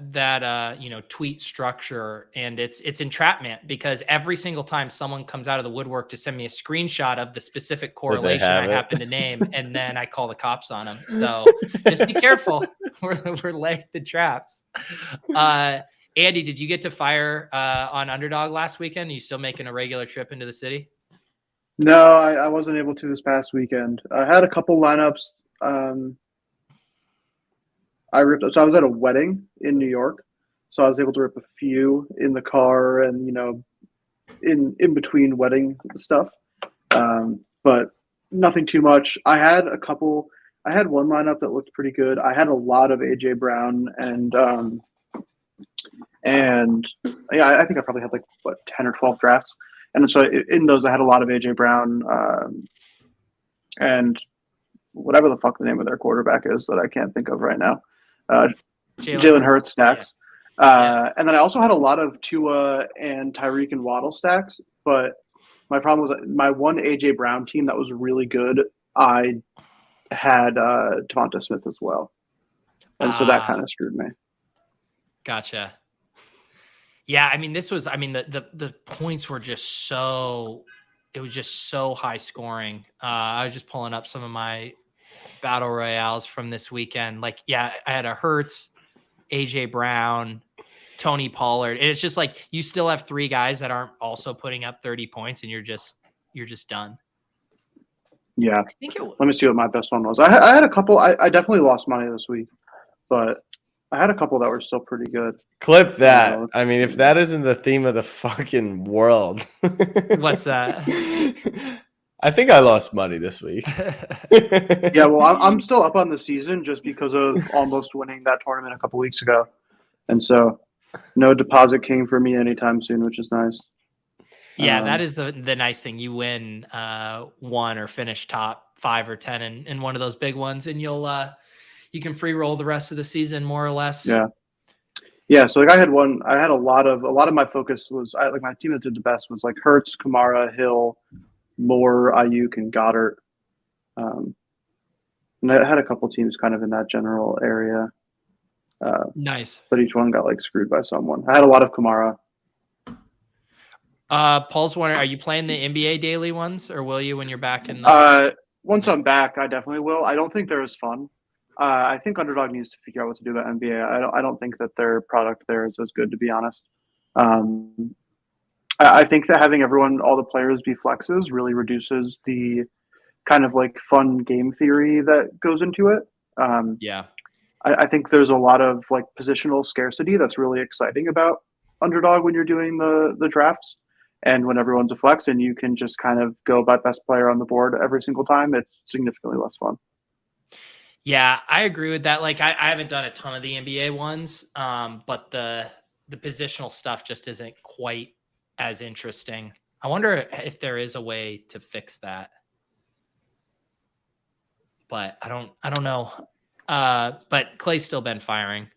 tweet structure, and it's entrapment, because every single time someone comes out of the woodwork to send me a screenshot of the specific correlation I happen to name, and then I call the cops on them. So just be careful. We're laying the traps. Andy, did you get to fire on Underdog last weekend? Are you still making a regular trip into the city? No, I wasn't able to this past weekend. I had a couple lineups. I was at a wedding in New York, so I was able to rip a few in the car and, you know, in between wedding stuff, but nothing too much. I had one lineup that looked pretty good. I had a lot of AJ Brown and yeah, I think I probably had like 10 or 12 drafts, and so in those I had a lot of AJ Brown and whatever the fuck the name of their quarterback is that I can't think of right now. Jalen Hurts stacks. And then I also had a lot of Tua and Tyreek and Waddle stacks, but my problem was my one AJ Brown team that was really good, I had Devonta Smith as well. And so that kind of screwed me. Gotcha. Yeah, I mean, the points were just so high scoring. I was just pulling up some of my battle royales from this weekend. Like, yeah, I had a Hurts, AJ Brown, Tony Pollard, and it's just like you still have 3 guys that aren't also putting up 30 points, and you're just you're just done. Yeah. I think let me see what my best one was. I had a couple. I definitely lost money this week, but I had a couple that were still pretty good. Clip that. I mean, if that isn't the theme of the fucking world. What's that? I think I lost money this week. Yeah, well, I'm still up on the season just because of almost winning that tournament a couple weeks ago. And so no deposit king for me anytime soon, which is nice. Yeah, that is the nice thing. You win one or finish top 5 or 10 in one of those big ones, and you can free roll the rest of the season more or less. Yeah. So like I had a lot of my focus was like my team that did the best was like Hurts, Kamara, Hill, Moore, Ayuk, and Goddard. And I had a couple teams kind of in that general area. Nice. But each one got like screwed by someone. I had a lot of Kamara. Paul's wondering, are you playing the NBA daily ones, or will you when you're back in once I'm back, I definitely will. I don't think they're as fun. I think Underdog needs to figure out what to do about NBA. I don't think that their product there is as good, to be honest. I think that having all the players be flexes really reduces the kind of like fun game theory that goes into it. I think there's a lot of like positional scarcity that's really exciting about Underdog when you're doing the drafts. And when everyone's a flex and you can just kind of go by best player on the board every single time, it's significantly less fun. Yeah, I agree with that. Like I haven't done a ton of the NBA ones, but the positional stuff just isn't quite as interesting. I wonder if there is a way to fix that. But I don't know. But Clay's still been firing.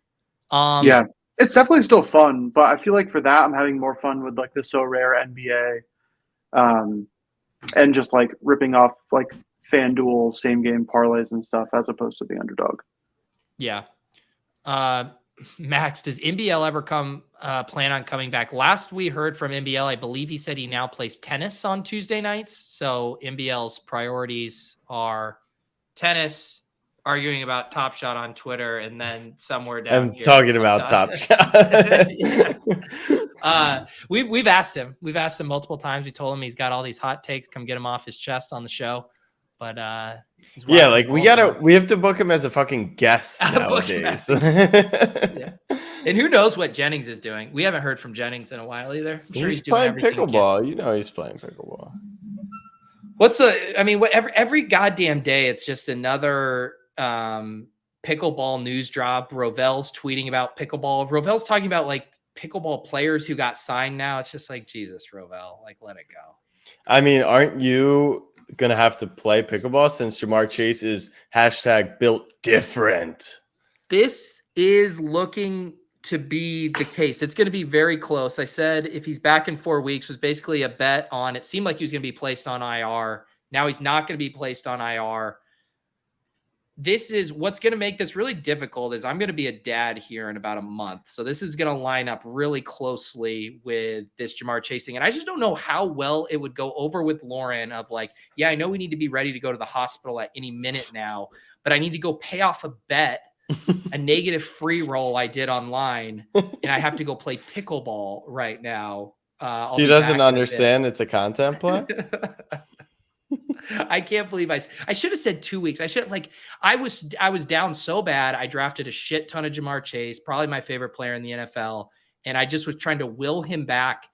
Yeah. It's definitely still fun, but I feel like for that, I'm having more fun with like the So Rare NBA, and just like ripping off like FanDuel same game parlays and stuff as opposed to the Underdog. Yeah. Max, does NBL ever plan on coming back? Last we heard from NBL, I believe he said he now plays tennis on Tuesday nights. So NBL's priorities are tennis, arguing about Top Shot on Twitter, and then somewhere down I'm talking about Top Shot. We've asked him. We've asked him multiple times. We told him he's got all these hot takes. Come get him off his chest on the show. But yeah, like we have to book him as a fucking guest nowadays. Yeah. And who knows what Jennings is doing? We haven't heard from Jennings in a while either. I'm sure he's playing pickleball. You know, he's playing pickleball. Every goddamn day, it's just another pickleball news drop. Rovell's tweeting about pickleball. Rovell's talking about like pickleball players who got signed now. It's just like, Jesus, Rovell, like let it go. I mean, aren't you gonna have to play pickleball since Jamar Chase is #built different? This is looking to be the case. It's going to be very close. I said if he's back in 4 weeks, was basically a bet on. It seemed like he was going to be placed on IR. Now he's not going to be placed on IR. This is what's going to make this really difficult. Is I'm going to be a dad here in about a month, so this is going to line up really closely with this Jamar Chase thing. And I just don't know how well it would go over with Lauren. Of like, yeah, I know we need to be ready to go to the hospital at any minute now, but I need to go pay off a bet, a negative free roll I did online, and I have to go play pickleball right now. She doesn't understand it's a content play. I can't believe I should have said 2 weeks. I was down so bad. I drafted a shit ton of Jamar Chase, probably my favorite player in the NFL. And I just was trying to will him back.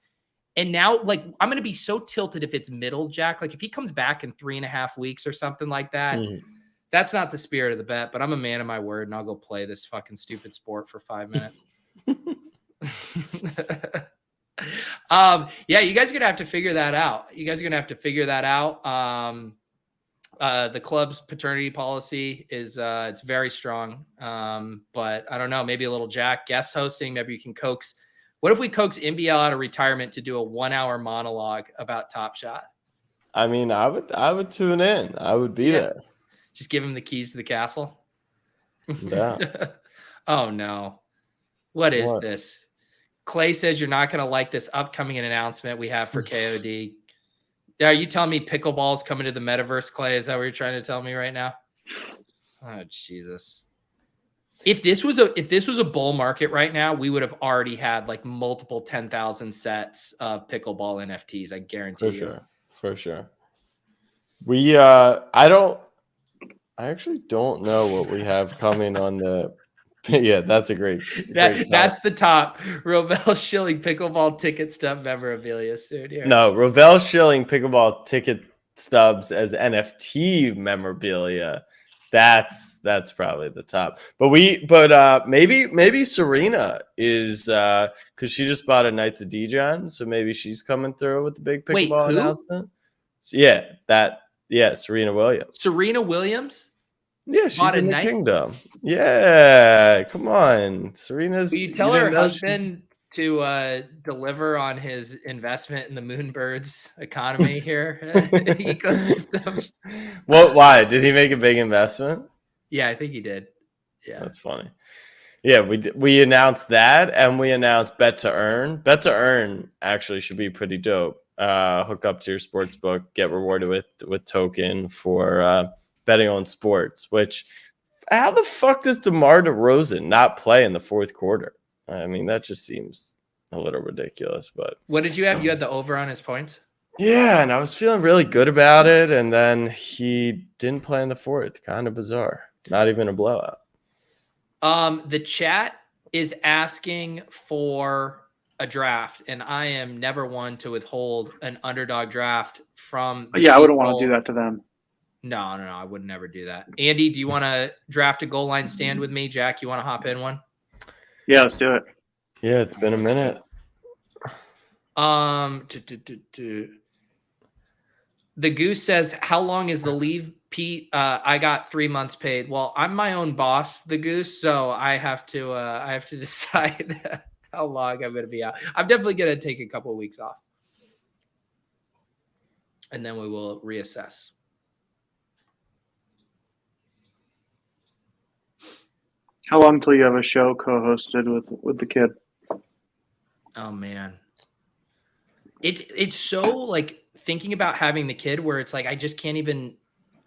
And now like, I'm going to be so tilted if it's middle Jack. Like if he comes back in 3.5 weeks or something like that, that's not the spirit of the bet, but I'm a man of my word and I'll go play this fucking stupid sport for 5 minutes. Yeah, you guys are gonna have to figure that out. The club's paternity policy is it's very strong. But I don't know, maybe a little Jack guest hosting. Maybe you can coax. What if we coax NBL out of retirement to do a 1-hour monologue about Top Shot? I mean, I would tune in. I would be there. Just give him the keys to the castle. Yeah. Oh no. What is this? Clay says you're not going to like this upcoming announcement we have for KOD. Are you telling me pickleball's coming to the metaverse, Clay? Is that what you're trying to tell me right now? Oh, Jesus. If this was a bull market right now, we would have already had like multiple 10,000 sets of pickleball NFTs. I guarantee you. For sure. I actually don't know what we have coming on the. Yeah, that's a great. That's the top. Rovell Schilling pickleball ticket stub memorabilia soon here. No, Rovell Schilling pickleball ticket stubs as NFT memorabilia. That's probably the top. But maybe Serena is because she just bought a Knights of Dijon, so maybe she's coming through with the big pickleball announcement. So Serena Williams. Serena Williams? Yeah, she's in the kingdom. Yeah, come on. Serena's. Will you tell her husband to deliver on his investment in the Moonbirds economy here, ecosystem? Why? Did he make a big investment? Yeah, I think he did. Yeah. That's funny. Yeah, we announced that, and we announced Bet to Earn. Bet to Earn actually should be pretty dope. Hook up to your sports book, get rewarded with token for betting on sports. Which, how the fuck does DeMar DeRozan not play in the fourth quarter? I mean, that just seems a little ridiculous. But what did you have? You had the over on his points? Yeah, and I was feeling really good about it, and then he didn't play in the fourth. Kind of bizarre. Not even a blowout. The chat is asking for a draft, and I am never one to withhold an underdog draft from. Yeah, I wouldn't want to do that to them. No, I would never do that. Andy, do you want to draft a goal line stand with me? Jack, you want to hop in one? Yeah, let's do it. Yeah, it's been a minute. The Goose says, how long is the leave, Pete? I got 3 months paid. Well, I'm my own boss, the Goose, so I have to decide how long I'm going to be out. I'm definitely going to take a couple of weeks off, and then we will reassess. How long till you have a show co-hosted with the kid? Oh man, it's so like thinking about having the kid where it's like I just can't even.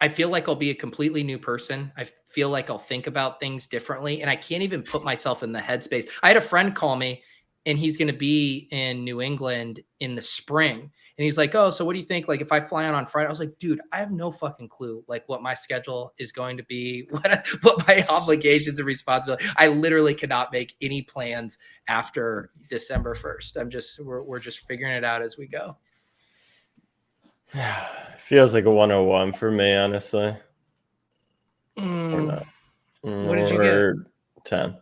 I feel like I'll be a completely new person. I feel like I'll think about things differently, and I can't even put myself in the headspace. I had a friend call me, and he's going to be in New England in the spring. And he's like, oh, so what do you think? Like, if I fly on Friday, I was like, dude, I have no fucking clue, like, what my schedule is going to be, what my obligations and responsibility. I literally cannot make any plans after December 1st. We're just figuring it out as we go. Feels like a 101 for me, honestly. Or not. What did you get? 10.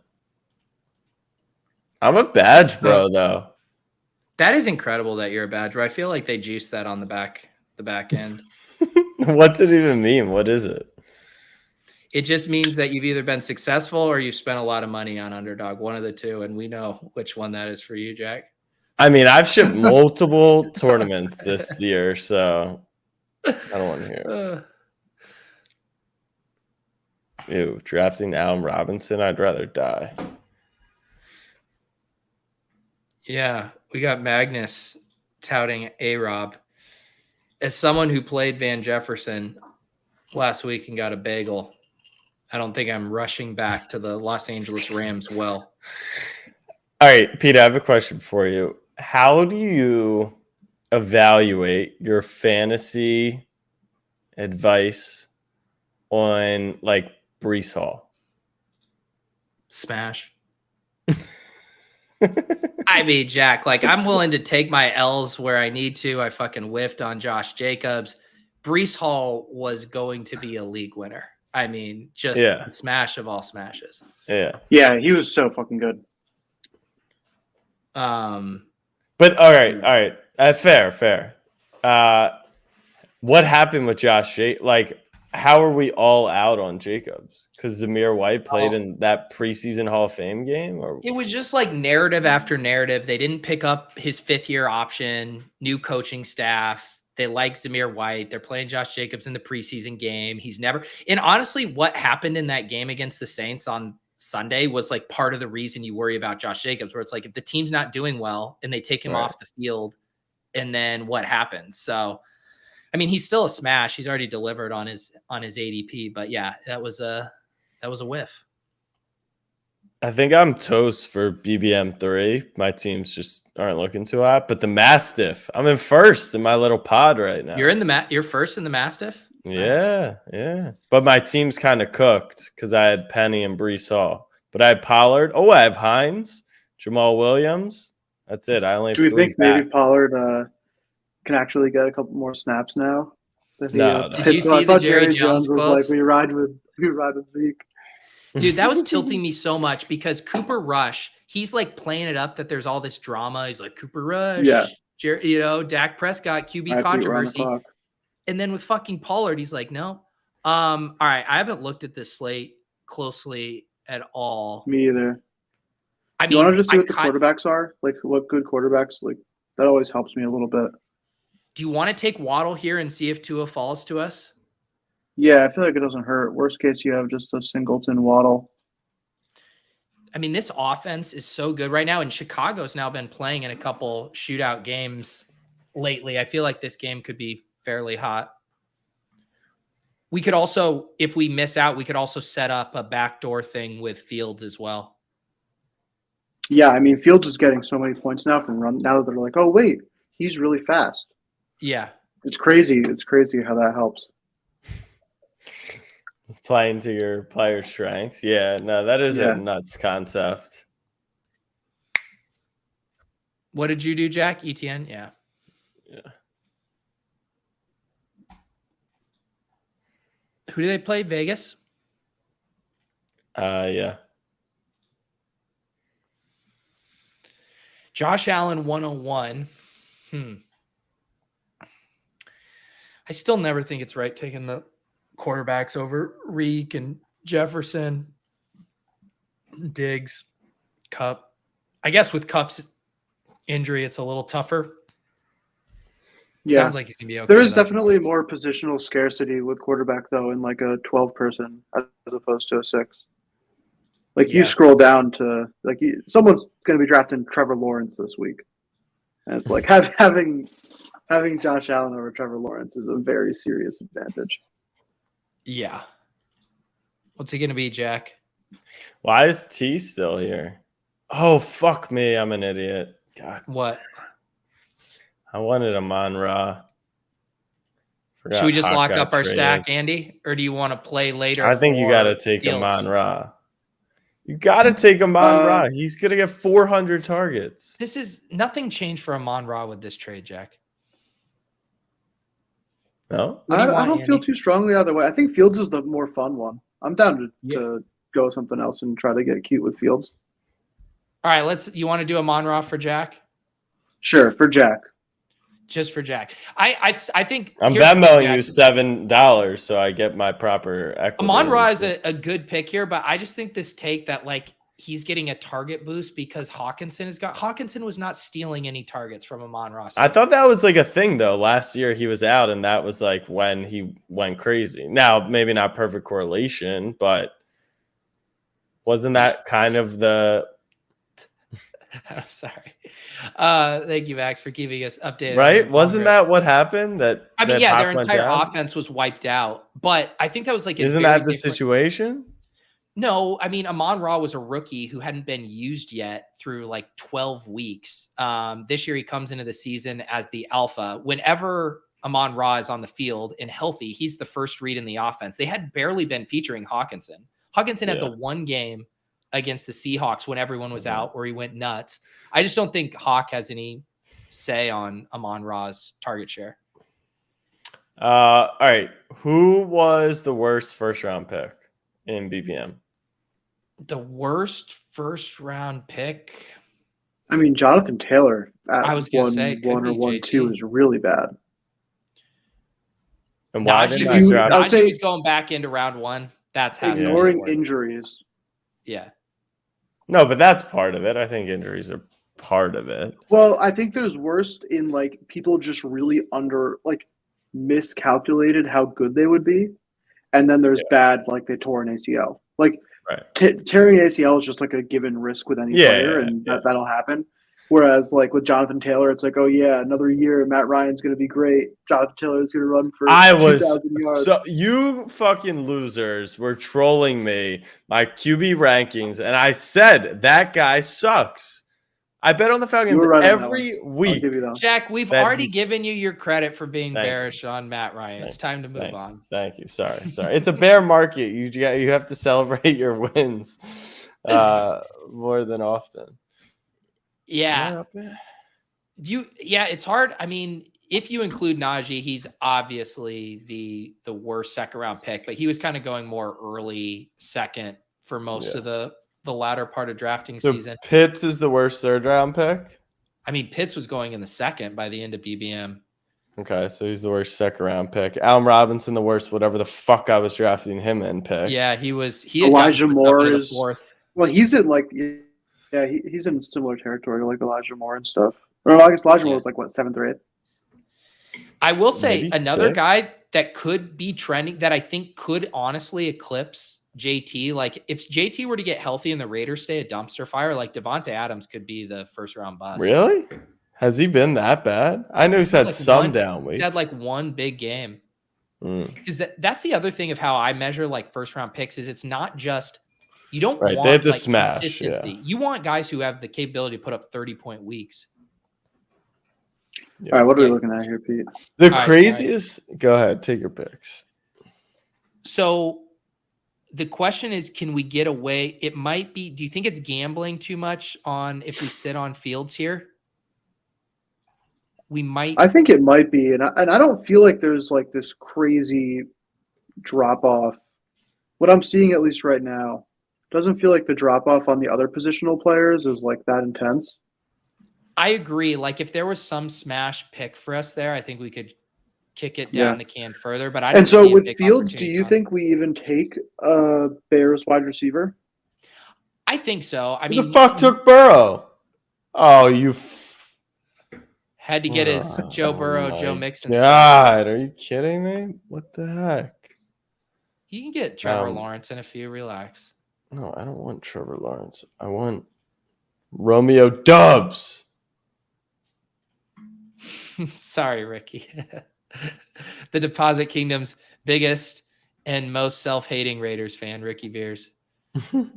I'm a badge bro, though. That is incredible that you're a badger. I feel like they juiced that on the back end. What's it even mean? What is it? It just means that you've either been successful or you've spent a lot of money on Underdog, one of the two, and we know which one that is for you, Jack. I mean, I've shipped multiple tournaments this year, so I don't want to hear it. Ew, drafting Allen Robinson, I'd rather die. Yeah, we got Magnus touting A-Rob. As someone who played Van Jefferson last week and got a bagel, I don't think I'm rushing back to the Los Angeles Rams well. All right, Pete, I have a question for you. How do you evaluate your fantasy advice on, like, Breece Hall? Smash. I mean, Jack, like, I'm willing to take my L's where I need to. I fucking whiffed on Josh Jacobs. Breece Hall was going to be a league winner. I mean, just smash of all smashes. Yeah. Yeah, he was so fucking good. But all right. Fair. What happened with Josh Jacobs? Like, how are we all out on Jacobs? Because Zamir White played in that preseason Hall of Fame game? Or it was just like narrative after narrative. They didn't pick up his fifth-year option, new coaching staff. They like Zamir White. They're playing Josh Jacobs in the preseason game. And honestly, what happened in that game against the Saints on Sunday was like part of the reason you worry about Josh Jacobs, where it's like if the team's not doing well and they take him off the field, and then what happens? So, I mean, he's still a smash. He's already delivered on his ADP, but yeah, that was a whiff. I think I'm toast for BBM 3. My teams just aren't looking too hot. But the Mastiff, I'm in first in my little pod right now. You're first in the Mastiff? Yeah, yeah. But my team's kind of cooked because I had Penny and Brees Hall. But I had Pollard. Oh, I have Hines, Jamal Williams. That's it. I only have Do we three think maybe Pollard can actually get a couple more snaps now? No. Did you see the Jerry Jones was quotes? like, we ride with Zeke. Dude, that was tilting me so much because Cooper Rush, he's like playing it up that there's all this drama. He's like, Cooper Rush, Dak Prescott, QB controversy. And then with fucking Pollard, he's like, no. All right, I haven't looked at this slate closely at all. Me either. I mean, you want to just see what the quarterbacks are? Like, what good quarterbacks? Like, that always helps me a little bit. Do you want to take Waddle here and see if Tua falls to us? Yeah, I feel like it doesn't hurt. Worst case, you have just a Singleton Waddle. I mean, this offense is so good right now, and Chicago's now been playing in a couple shootout games lately. I feel like this game could be fairly hot. We could also, if we miss out, we could also set up a backdoor thing with Fields as well. Yeah, I mean, Fields is getting so many points now from run. Now that they're like, oh, wait, he's really fast. Yeah. It's crazy. It's crazy how that helps. Playing to your player strengths. Yeah, no, that is a nuts concept. What did you do, Jack? ETN? Yeah. Who do they play? Vegas? Yeah. Josh Allen 101. I still never think it's right taking the quarterbacks over Reek and Jefferson, Diggs, Cup. I guess with Cup's injury, it's a little tougher. Yeah. Sounds like he's going to be okay. There is definitely more positional scarcity with quarterback, though, in like a 12-person as opposed to a 6. Like, you scroll down to, like, someone's going to be drafting Trevor Lawrence this week. And it's like having Josh Allen over Trevor Lawrence is a very serious advantage. Yeah. What's he going to be, Jack? Why is T still here? Oh, fuck me. I'm an idiot. God. What? I wanted Amon-Ra. Should we just lock up our stack, Andy? Or do you want to play later? I think you got to take Amon-Ra. You got to take Amon-Ra. He's going to get 400 targets. This is nothing changed for Amon-Ra with this trade, Jack. No? I don't feel too strongly either way. I think Fields is the more fun one. I'm down to go something else and try to get cute with Fields. All right, you want to do Amon-Ra for Jack? Sure, for Jack. Just for Jack. I think I'm Venmoing you $7 so I get my proper equity. Amon-Ra is a good pick here, but I just think this take that like he's getting a target boost because Hawkinson was not stealing any targets from Amon-Ra. I thought that was like a thing though. Last year he was out and that was like when he went crazy. Now, maybe not perfect correlation, but wasn't that kind of the I'm sorry. Thank you, Max, for keeping us updated. Right? Wasn't that what happened? Their entire offense was wiped out. But I think that was like isn't that the situation? No, I mean Amon-Ra was a rookie who hadn't been used yet through like 12 weeks. This year he comes into the season as the alpha. Whenever Amon-Ra is on the field and healthy, he's the first read in the offense. They had barely been featuring Hawkinson. Hawkinson had the one game against the Seahawks when everyone was out where he went nuts. I just don't think Hawk has any say on Amon-Ra's target share. All right. Who was the worst first-round pick in BPM? The worst first-round pick? I mean, Jonathan Taylor at I was going to say 1 or 1-2 is really bad. And why did I would say he's going back into round 1. That's how ignoring injuries. Yeah. No, but that's part of it. I think injuries are part of it. Well, I think there's worse in like people just really miscalculated how good they would be. And then there's bad, like they tore an ACL. Like tearing ACL is just like a given risk with any player, and that'll happen. Whereas like with Jonathan Taylor, it's like, oh yeah, another year, Matt Ryan's going to be great. Jonathan Taylor is going to run for 2,000 yards. So you fucking losers were trolling me, my QB rankings, and I said that guy sucks. I bet on the Falcons every week. Jack, we've already given you your credit for being bearish on Matt Ryan. It's time to move on. Thank you. Sorry. It's a bear market. You have to celebrate your wins more than often. Yeah. It's hard. I mean, if you include Najee, he's obviously the worst second round pick, but he was kind of going more early second for most of the latter part of drafting season. Pitts is the worst third round pick. I mean, Pitts was going in the second by the end of BBM. Okay, so he's the worst second round pick. Allen Robinson, the worst, whatever the fuck I was drafting him in pick. Yeah, he was. Elijah Moore is fourth. Well, he's in like. Yeah, he's in similar territory like Elijah Moore and stuff. Or I guess Elijah Moore was like, what, 7th or 8th? I will say another guy that could be trending that I think could honestly eclipse JT. Like, if JT were to get healthy and the Raiders stay a dumpster fire, like Devonta Adams could be the first-round bust. Really? Has he been that bad? I know he's had like some down weeks. He's had like one big game. Because that's the other thing of how I measure like first-round picks is it's not just – you don't want they have to like smash. Consistency. Yeah. You want guys who have the capability to put up 30-point weeks. Yeah. All right, what are we looking at here, Pete? The craziest. Go ahead, take your picks. So the question is, can we get away? It might be. Do you think it's gambling too much on if we sit on Fields here? We might. I think it might be, and I don't feel like there's like this crazy drop off. What I'm seeing, at least right now, doesn't feel like the drop off on the other positional players is like that intense. I agree. Like if there was some smash pick for us there, I think we could kick it down the can further. But I don't. And so with Fields, do you think we even take Bears wide receiver? I think so. I mean, the fuck took Burrow? Oh, you had to get his Joe Burrow, Joe Mixon. God, are you kidding me? What the heck? You can get Trevor Lawrence in a few. Relax. No, I don't want Trevor Lawrence. I want Romeo Doubs. Sorry, Ricky. The Deposit Kingdom's biggest and most self-hating Raiders fan, Ricky Beers. What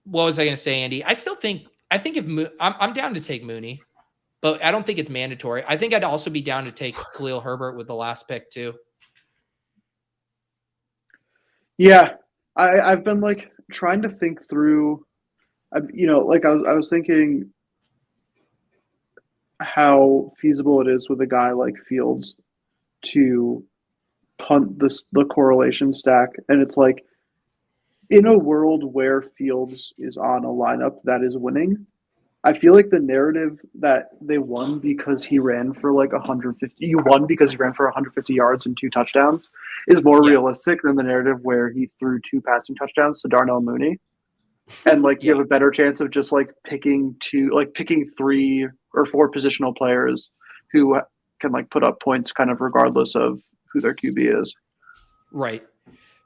was I going to say, Andy? I think if I'm down to take Mooney, but I don't think it's mandatory. I think I'd also be down to take Khalil Herbert with the last pick too. Yeah, I've been like trying to think through, like I was thinking how feasible it is with a guy like Fields to punt the correlation stack. And it's like, in a world where Fields is on a lineup that is winning, I feel like the narrative that they won because he ran for like 150, you won because he ran for 150 yards and 2 touchdowns is more realistic than the narrative where he threw 2 passing touchdowns to Darnell Mooney. And like you have a better chance of just like picking 3 or 4 positional players who can like put up points kind of regardless of who their QB is. Right.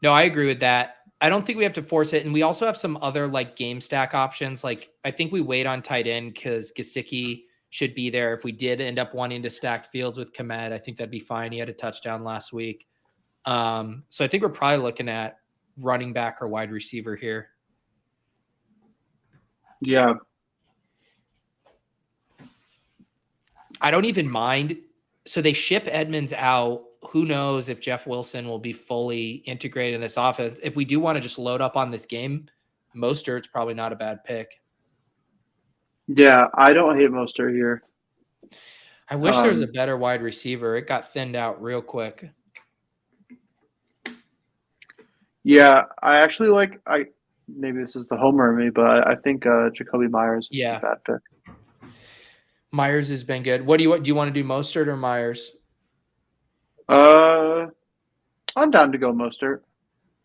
No, I agree with that. I don't think we have to force it. And we also have some other like game stack options. Like I think we wait on tight end because Gesicki should be there. If we did end up wanting to stack Fields with Kmet, I think that'd be fine. He had a touchdown last week. So I think we're probably looking at running back or wide receiver here. Yeah. I don't even mind. So they ship Edmonds out. Who knows if Jeff Wilson will be fully integrated in this offense. If we do want to just load up on this game, Mostert's probably not a bad pick. Yeah, I don't hate Mostert here. I wish there was a better wide receiver. It got thinned out real quick. Yeah, I actually maybe this is the homer in me, but I think Jacoby Myers is a bad pick. Myers has been good. What do you want to do, Mostert or Myers? I'm down to go Mostert.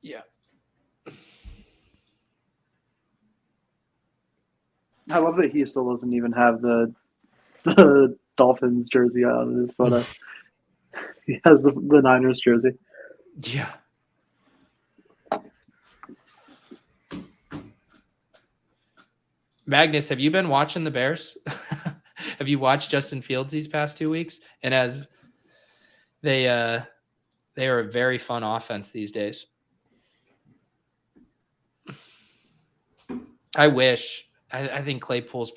Yeah. I love that he still doesn't even have the Dolphins jersey on in his photo. He has the Niners jersey. Yeah. Magnus, have you been watching the Bears? Have you watched Justin Fields these past 2 weeks? And as they are a very fun offense these days. I wish. I think Claypool's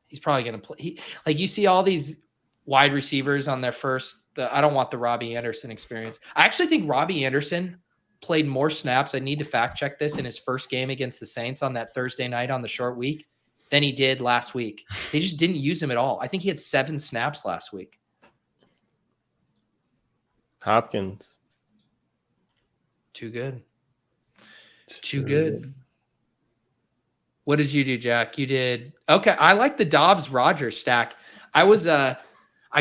he's probably going to play. You see all these wide receivers on their first. I don't want the Robbie Anderson experience. I actually think Robbie Anderson played more snaps. I need to fact check this in his first game against the Saints on that Thursday night on the short week than he did last week. They just didn't use him at all. I think he had 7 snaps last week. Hopkins. Too good. Too good. What did you do, Jack? You did. Okay. I like the Dobbs-Rogers stack. I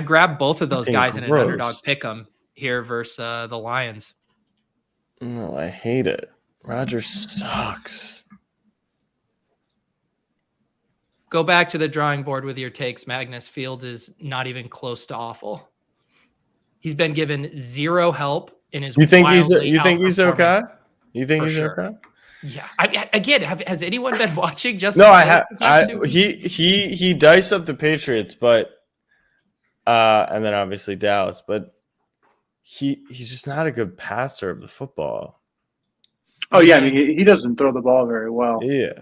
grabbed both of those guys in an underdog pick 'em here versus the Lions. No, I hate it. Rogers sucks. Go back to the drawing board with your takes, Magnus. Fields is not even close to awful. He's been given 0 help in his. You think he's okay? You think he's okay? Yeah. Again, has anyone been watching? Just no, I have. He diced up the Patriots, but and then obviously Dallas, but he's just not a good passer of the football. Oh yeah, I mean he doesn't throw the ball very well. Yeah.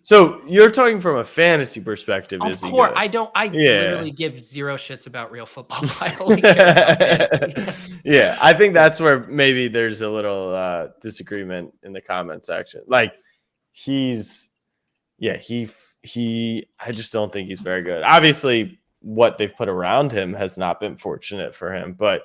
So you're talking from a fantasy perspective, of course. I literally give 0 shits about real football. I only care about fantasy. Yeah, I think that's where maybe there's a little disagreement in the comment section. Like I just don't think he's very good. Obviously, what they've put around him has not been fortunate for him, but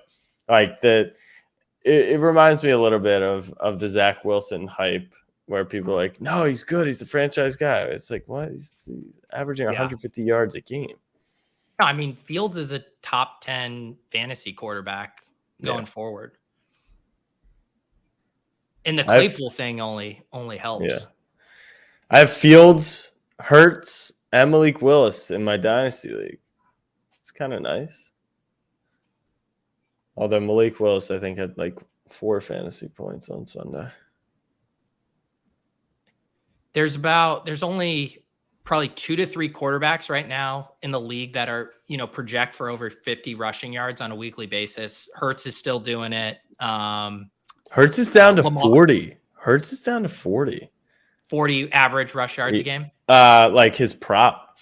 like it reminds me a little bit of the Zach Wilson hype, where people are like, no, he's good. He's the franchise guy. It's like, what? He's averaging 150 yards a game. No, I mean, Fields is a top 10 fantasy quarterback going forward. And the Claypool thing only helps. Yeah. I have Fields, Hurts, and Malik Willis in my Dynasty League. It's kind of nice. Although Malik Willis, I think, had like 4 fantasy points on Sunday. There's only probably 2 to 3 quarterbacks right now in the league that are, project for over 50 rushing yards on a weekly basis. Hurts is still doing it. Hurts is down to 40. Hurts is down to 40. 40 average rush yards a game? Like his prop.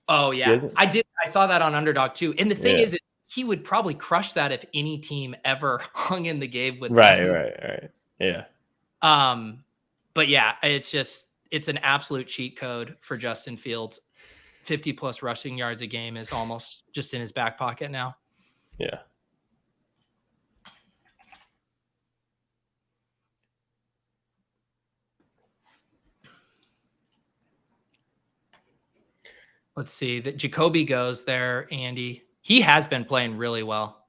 Oh, yeah. I saw that on Underdog too. And the thing is, he would probably crush that if any team ever hung in the game with him. Right. Yeah. But yeah, it's an absolute cheat code for Justin Fields. 50 plus rushing yards a game is almost just in his back pocket now. Yeah. Let's see that Jacoby goes there, Andy. He has been playing really well.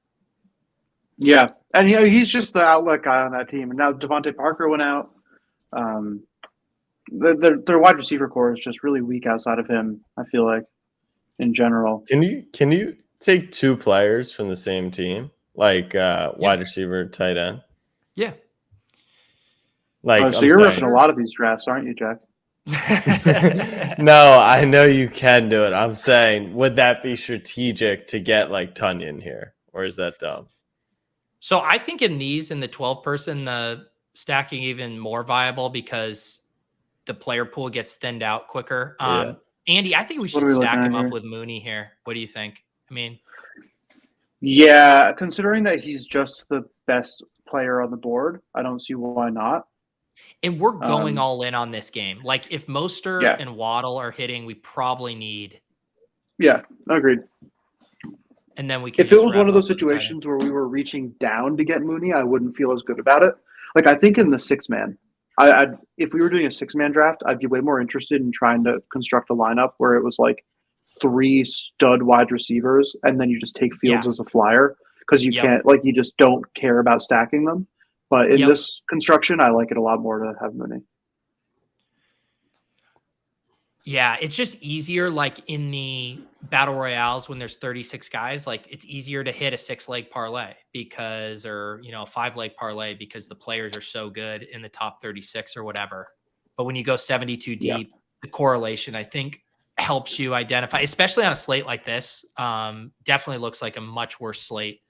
Yeah. And he's just the outlet guy on that team. And now Devontae Parker went out. Their wide receiver core is just really weak outside of him, I feel like, in general. Can you take 2 players from the same team, like wide receiver, tight end? Yeah. So you're ripping a lot of these drafts, aren't you, Jack? No, I know you can do it. I'm saying, would that be strategic to get like Tunyon here, or is that dumb? So I think in the 12 person, the stacking even more viable because the player pool gets thinned out quicker. Andy, I think we should stack him up with Mooney here. What do you think? I mean, yeah, considering that he's just the best player on the board, I don't see why not. And we're going all in on this game. Like if Mostert and Waddle are hitting, we probably need. Yeah, agreed. And then we can. If it was one of those situations where we were reaching down to get Mooney, I wouldn't feel as good about it. Like I think in the 6-man, if we were doing a 6-man draft, I'd be way more interested in trying to construct a lineup where it was like 3 stud wide receivers, and then you just take Fields as a flyer because you can't, like, you just don't care about stacking them. But in this construction, I like it a lot more to have Mooney. Yeah, it's just easier, like in the battle royales when there's 36 guys, like it's easier to hit a 6-leg parlay because, or, a 5-leg parlay because the players are so good in the top 36 or whatever. But when you go 72 deep, the correlation, I think, helps you identify, especially on a slate like this. Definitely looks like a much worse slate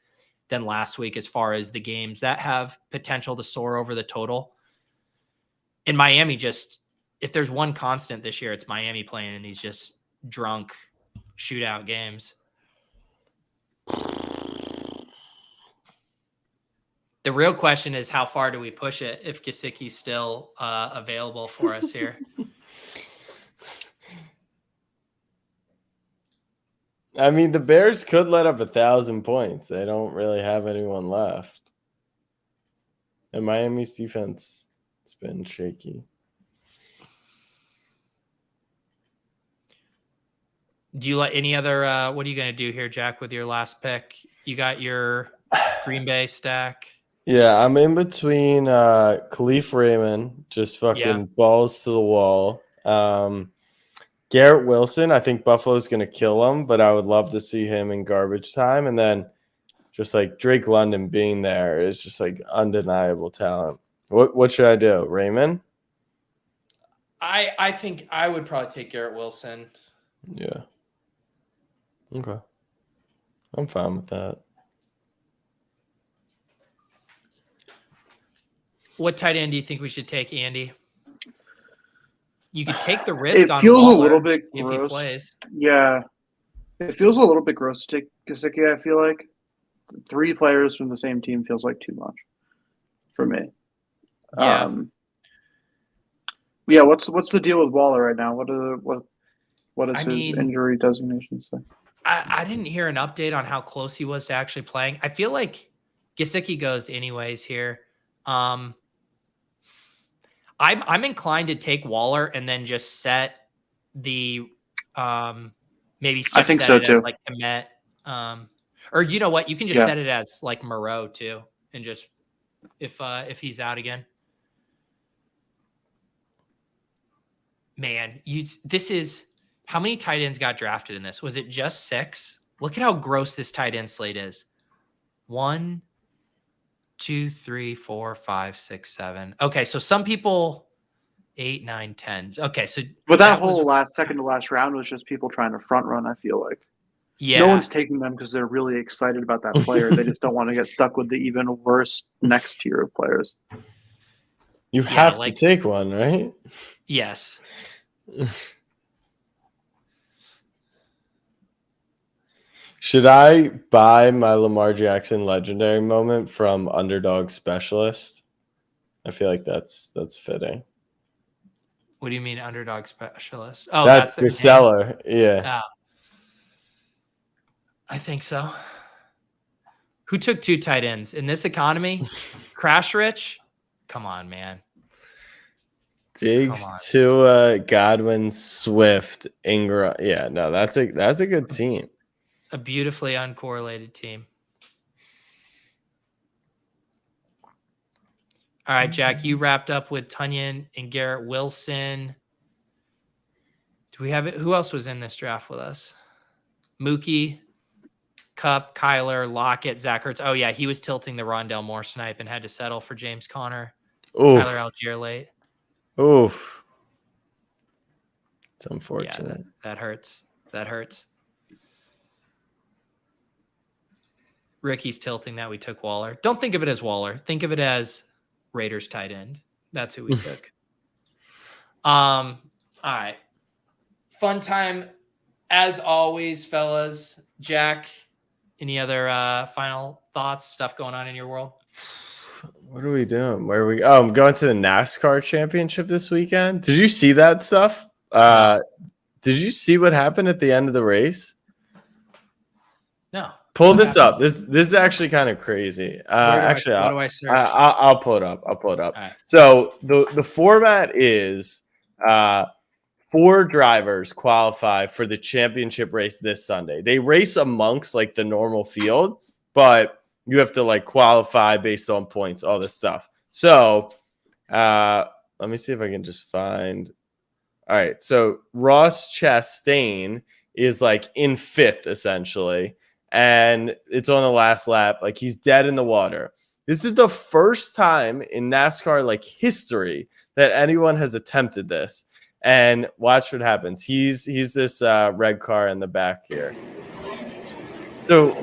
than last week as far as the games that have potential to soar over the total. In Miami, just if there's one constant this year, it's Miami playing in these just drunk shootout games. The real question is, how far do we push it if Gesicki's still available for us here? I mean, the Bears could let up 1,000 points. They don't really have anyone left. And Miami's defense has been shaky. Do you like any other what are you going to do here, Jack, with your last pick? You got your Green Bay stack. Yeah, I'm in between Khalif Raymond, just fucking balls to the wall. Garrett Wilson, I think Buffalo's going to kill him, but I would love to see him in garbage time. And then just like Drake London being there is just like undeniable talent. What should I do? Raymond? I think I would probably take Garrett Wilson. Yeah. Okay. I'm fine with that. What tight end do you think we should take, Andy? You could take the risk. It on feels Waller a little bit if gross. he plays. Yeah, it feels a little bit gross to take Gesicki. I feel like 3 players from the same team feels like too much for me. Yeah. Yeah. What's the deal with Waller right now? What is his injury designation say? I didn't hear an update on how close he was to actually playing. I feel like Gesicki goes anyways here. I'm inclined to take Waller and then just set the maybe just I think set so it too. as like Komet. Or you know what? You can just set it as like Moreau too, and just if he's out again. Man, this is how many tight ends got drafted in this? Was it just 6? Look at how gross this tight end slate is. 1, 2, 3, 4, 5, 6, 7. Okay, so some people 8, 9, 10. Okay, so but that whole second to last round was just people trying to front run. I feel like no one's taking them because they're really excited about that player. They just don't want to get stuck with the even worse next tier of players. You have to take one, right? Yes. Should I buy my Lamar Jackson legendary moment from Underdog Specialist? I feel like that's fitting. What do you mean Underdog Specialist? Oh, that's the seller. Yeah. I think so. Who took 2 tight ends in this economy? Crash Rich? Come on, man. Diggs, Tua, Godwin, Swift, Ingram. Yeah, no, that's a good team. A beautifully uncorrelated team. All right, Jack, you wrapped up with Tunyon and Garrett Wilson. Do we have it? Who else was in this draft with us? Mookie, Kupp, Kyler, Lockett, Zach Ertz. Oh, yeah, he was tilting the Rondell Moore snipe and had to settle for James Conner. Tyler Algier late. Oof. It's unfortunate. Yeah, that hurts. That hurts. Ricky's tilting that we took Waller. Don't think of it as Waller. Think of it as Raiders tight end. That's who we took. All right. Fun time as always, fellas. Jack, any other final thoughts, stuff going on in your world? What are we doing? Where are we? Oh, I'm going to the NASCAR championship this weekend. Did you see that stuff? Did you see what happened at the end of the race? No. Pull this up. This is actually kind of crazy. Actually, what do I search? I'll pull it up. Right. So the format is 4 drivers qualify for the championship race this Sunday. They race amongst like the normal field, but you have to like qualify based on points, all this stuff. So let me see if I can just find. All right. So Ross Chastain is like in 5th essentially. And it's on the last lap. Like he's dead in the water. This is the first time in NASCAR like history that anyone has attempted this. And watch what happens. He's this red car in the back here. So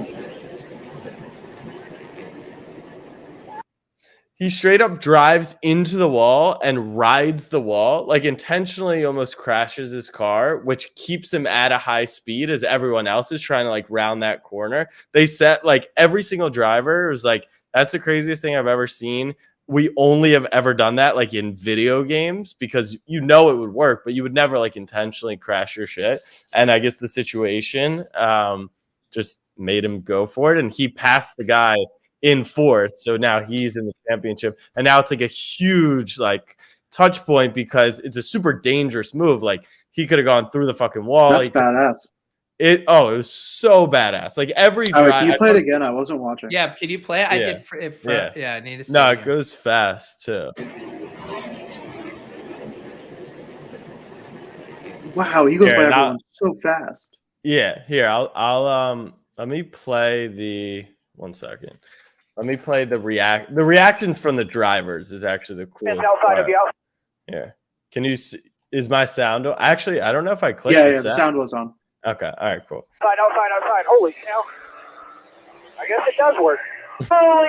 he straight up drives into the wall and rides the wall, like intentionally almost crashes his car, which keeps him at a high speed as everyone else is trying to like round that corner. They set like every single driver was like, that's the craziest thing I've ever seen. We only have ever done that like in video games because you know it would work, but you would never like intentionally crash your shit. And I guess the situation just made him go for it. And he passed the guy in fourth. So now he's in the championship. And now it's like a huge like touch point because it's a super dangerous move. Like he could have gone through the fucking wall. That's badass. It was so badass. Like every drive. Can you play it again? I wasn't watching. Yeah, can you play it? I did I need to see No, it goes fast too. Wow, he goes by everyone so fast. Yeah, here I'll let me play the 1 second. Let me play the reaction from the drivers is actually the coolest. It's outside of you. Yeah. Can you see, is my sound? Actually, I don't know if I clicked. Yeah, the sound was on. Okay, all right, cool. Outside. Holy cow. I guess it does work. Holy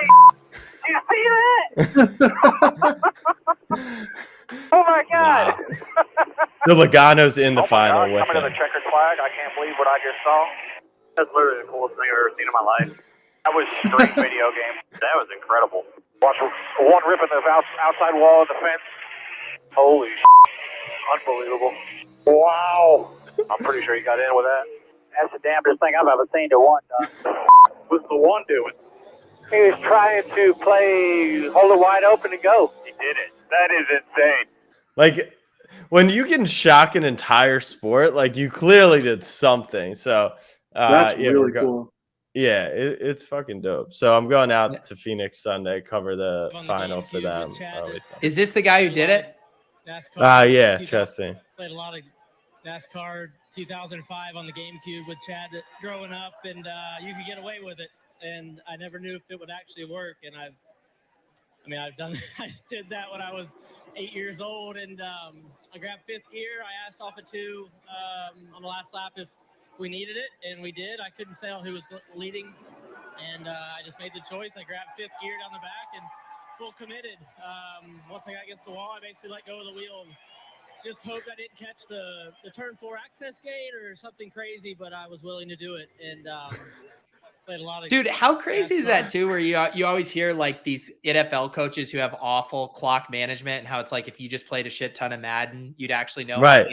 do you see that? Oh my god. Wow. The Logano's in the final with coming to the checkered flag. I can't believe what I just saw. That's literally the coolest thing I've ever seen in my life. That was straight video game. That was incredible. Watch one ripping the outside wall of the fence. Holy unbelievable. Wow. I'm pretty sure he got in with that. That's the damnedest thing I've ever seen to one done. What's the one doing? He was trying to hold it wide open and go. He did it. That is insane. Like when you can shock an entire sport, like you clearly did something. So that's really cool. Yeah, it's fucking dope. So I'm going out to Phoenix Sunday, cover the final for them. Is this the guy who did it? Yeah, Chesty. Played a lot of NASCAR 2005 on the GameCube with Chad growing up, and you could get away with it. And I never knew if it would actually work. And I did that when I was 8 years old, and I grabbed fifth gear. I asked off of two on the last lap if we needed it, and we did. I couldn't tell who was leading, and I just made the choice. I grabbed fifth gear down the back and full committed. Once I got against the wall, I basically let go of the wheel and just hoped I didn't catch the turn 4 access gate or something crazy, but I was willing to do it. And played a lot of. Dude, how crazy is that too? Where you always hear like these NFL coaches who have awful clock management, and how it's like if you just played a shit ton of Madden, you'd actually know. Right.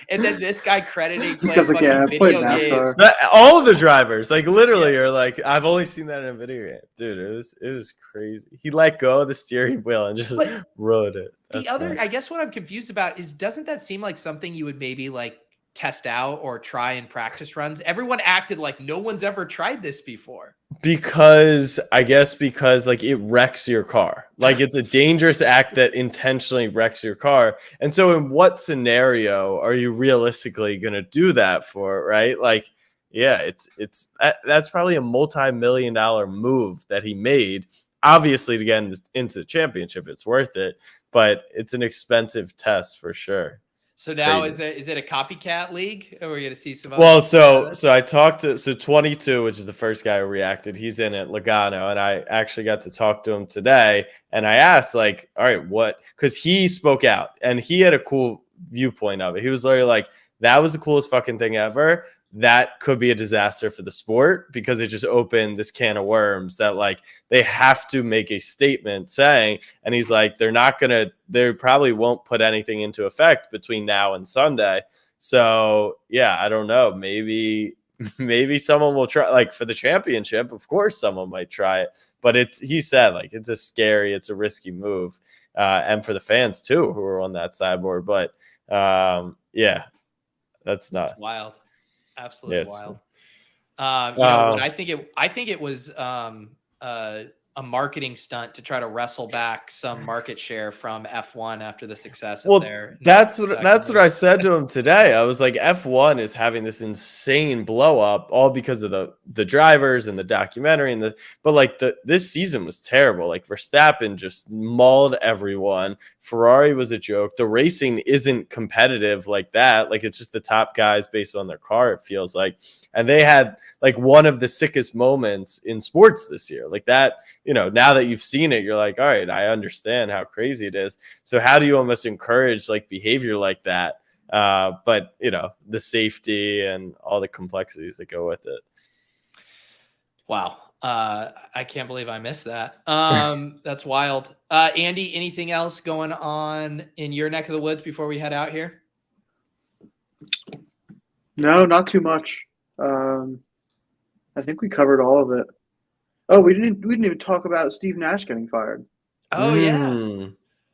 And then this guy crediting because again, I played NASCAR. All of the drivers, like literally, are like, I've only seen that in a video game, dude. It was crazy. He let go of the steering wheel and just rode it. That's the other, nice. I guess, what I'm confused about is, doesn't that seem like something you would maybe like test out or try in practice runs? Everyone acted like no one's ever tried this before. Because like it wrecks your car. Like it's a dangerous act that intentionally wrecks your car. And so in what scenario are you realistically going to do that for, right? Like, yeah, that's probably a multi-million-dollar move that he made. Obviously to get into the championship, it's worth it, but it's an expensive test for sure. So now is it a copycat league? Or are we going to see some other? Well, so I talked to 22, which is the first guy who reacted. He's in at Logano, and I actually got to talk to him today. And I asked, like, all right, what? Because he spoke out, and he had a cool viewpoint of it. He was literally like, that was the coolest fucking thing ever. That could be a disaster for the sport because it just opened this can of worms that like they have to make a statement saying, and he's like, they probably won't put anything into effect between now and Sunday. So yeah, I don't know. Maybe someone will try, like for the championship, of course someone might try it, but he said like, it's a risky move. And for the fans too, who are on that sideboard, but yeah, that's nuts. It's wild. Absolutely wild. You know what? I think it was a marketing stunt to try to wrestle back some market share from F1 after the success of Well, their. that's what I said to him today. I was like, F1 is having this insane blow up, all because of the drivers and the documentary this season was terrible. Like Verstappen just mauled everyone. Ferrari was a joke. The racing isn't competitive like that. Like it's just the top guys based on their car, it feels like. And they had like one of the sickest moments in sports this year. Like that, now that you've seen it, you're like, all right, I understand how crazy it is. So how do you almost encourage like behavior like that? But the safety and all the complexities that go with it. Wow. I can't believe I missed that. That's wild. Andy, anything else going on in your neck of the woods before we head out here? No, not too much. I think we covered all of it. Oh, we didn't even talk about Steve Nash getting fired. Oh yeah.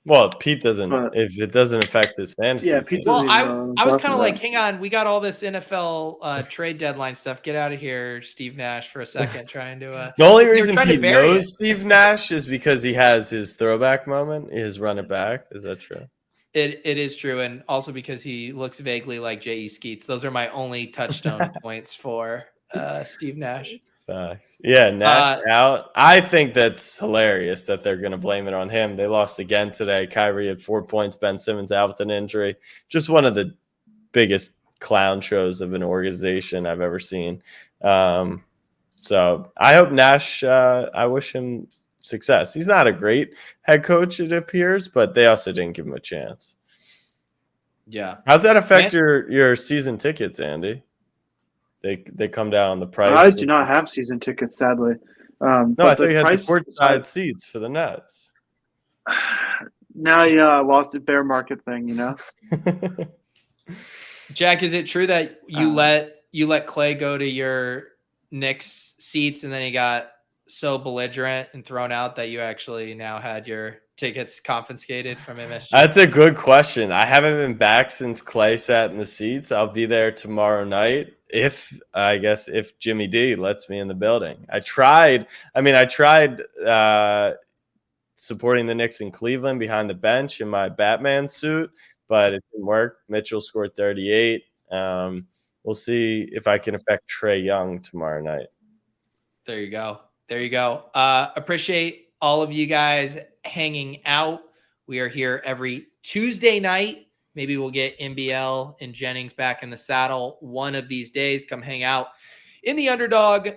Well, Pete doesn't. If it doesn't affect his fantasy, yeah, Pete well, I was kind of like, hang on, we got all this NFL trade deadline stuff. Get out of here, Steve Nash, for a second. Trying to. The only reason Pete knows Steve Nash is because he has his throwback moment, his run it back. Is that true? It is true, and also because he looks vaguely like J.E. Skeets. Those are my only touchstone points for Steve Nash. Yeah, Nash out. I think that's hilarious that they're going to blame it on him. They lost again today. Kyrie had 4 points. Ben Simmons out with an injury. Just one of the biggest clown shows of an organization I've ever seen. So I hope Nash, I wish him success. He's not a great head coach, it appears, but they also didn't give him a chance. Yeah. How's that affect your season tickets, Andy? They come down on the price. I do not have season tickets, sadly. No, I thought you had the courtside seats for the Nets. Now, I lost the bear market thing, Jack, is it true that you let Clay go to your Knicks seats and then he got so belligerent and thrown out that you actually now had your tickets confiscated from MSG? That's a good question. I haven't been back since Clay sat in the seats. I'll be there tomorrow night if Jimmy D lets me in the building. I tried supporting the Knicks in Cleveland behind the bench in my Batman suit, but it didn't work. Mitchell scored 38. We'll see if I can affect Trae Young tomorrow night. There you go. Appreciate all of you guys hanging out. We are here every Tuesday night. Maybe we'll get NBL and Jennings back in the saddle one of these days. Come hang out in the Underdog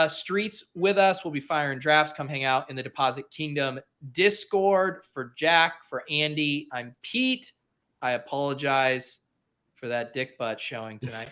streets with us. We'll be firing drafts. Come hang out in the Deposit Kingdom Discord. For Jack, for Andy, I'm Pete. I apologize for that dick butt showing tonight.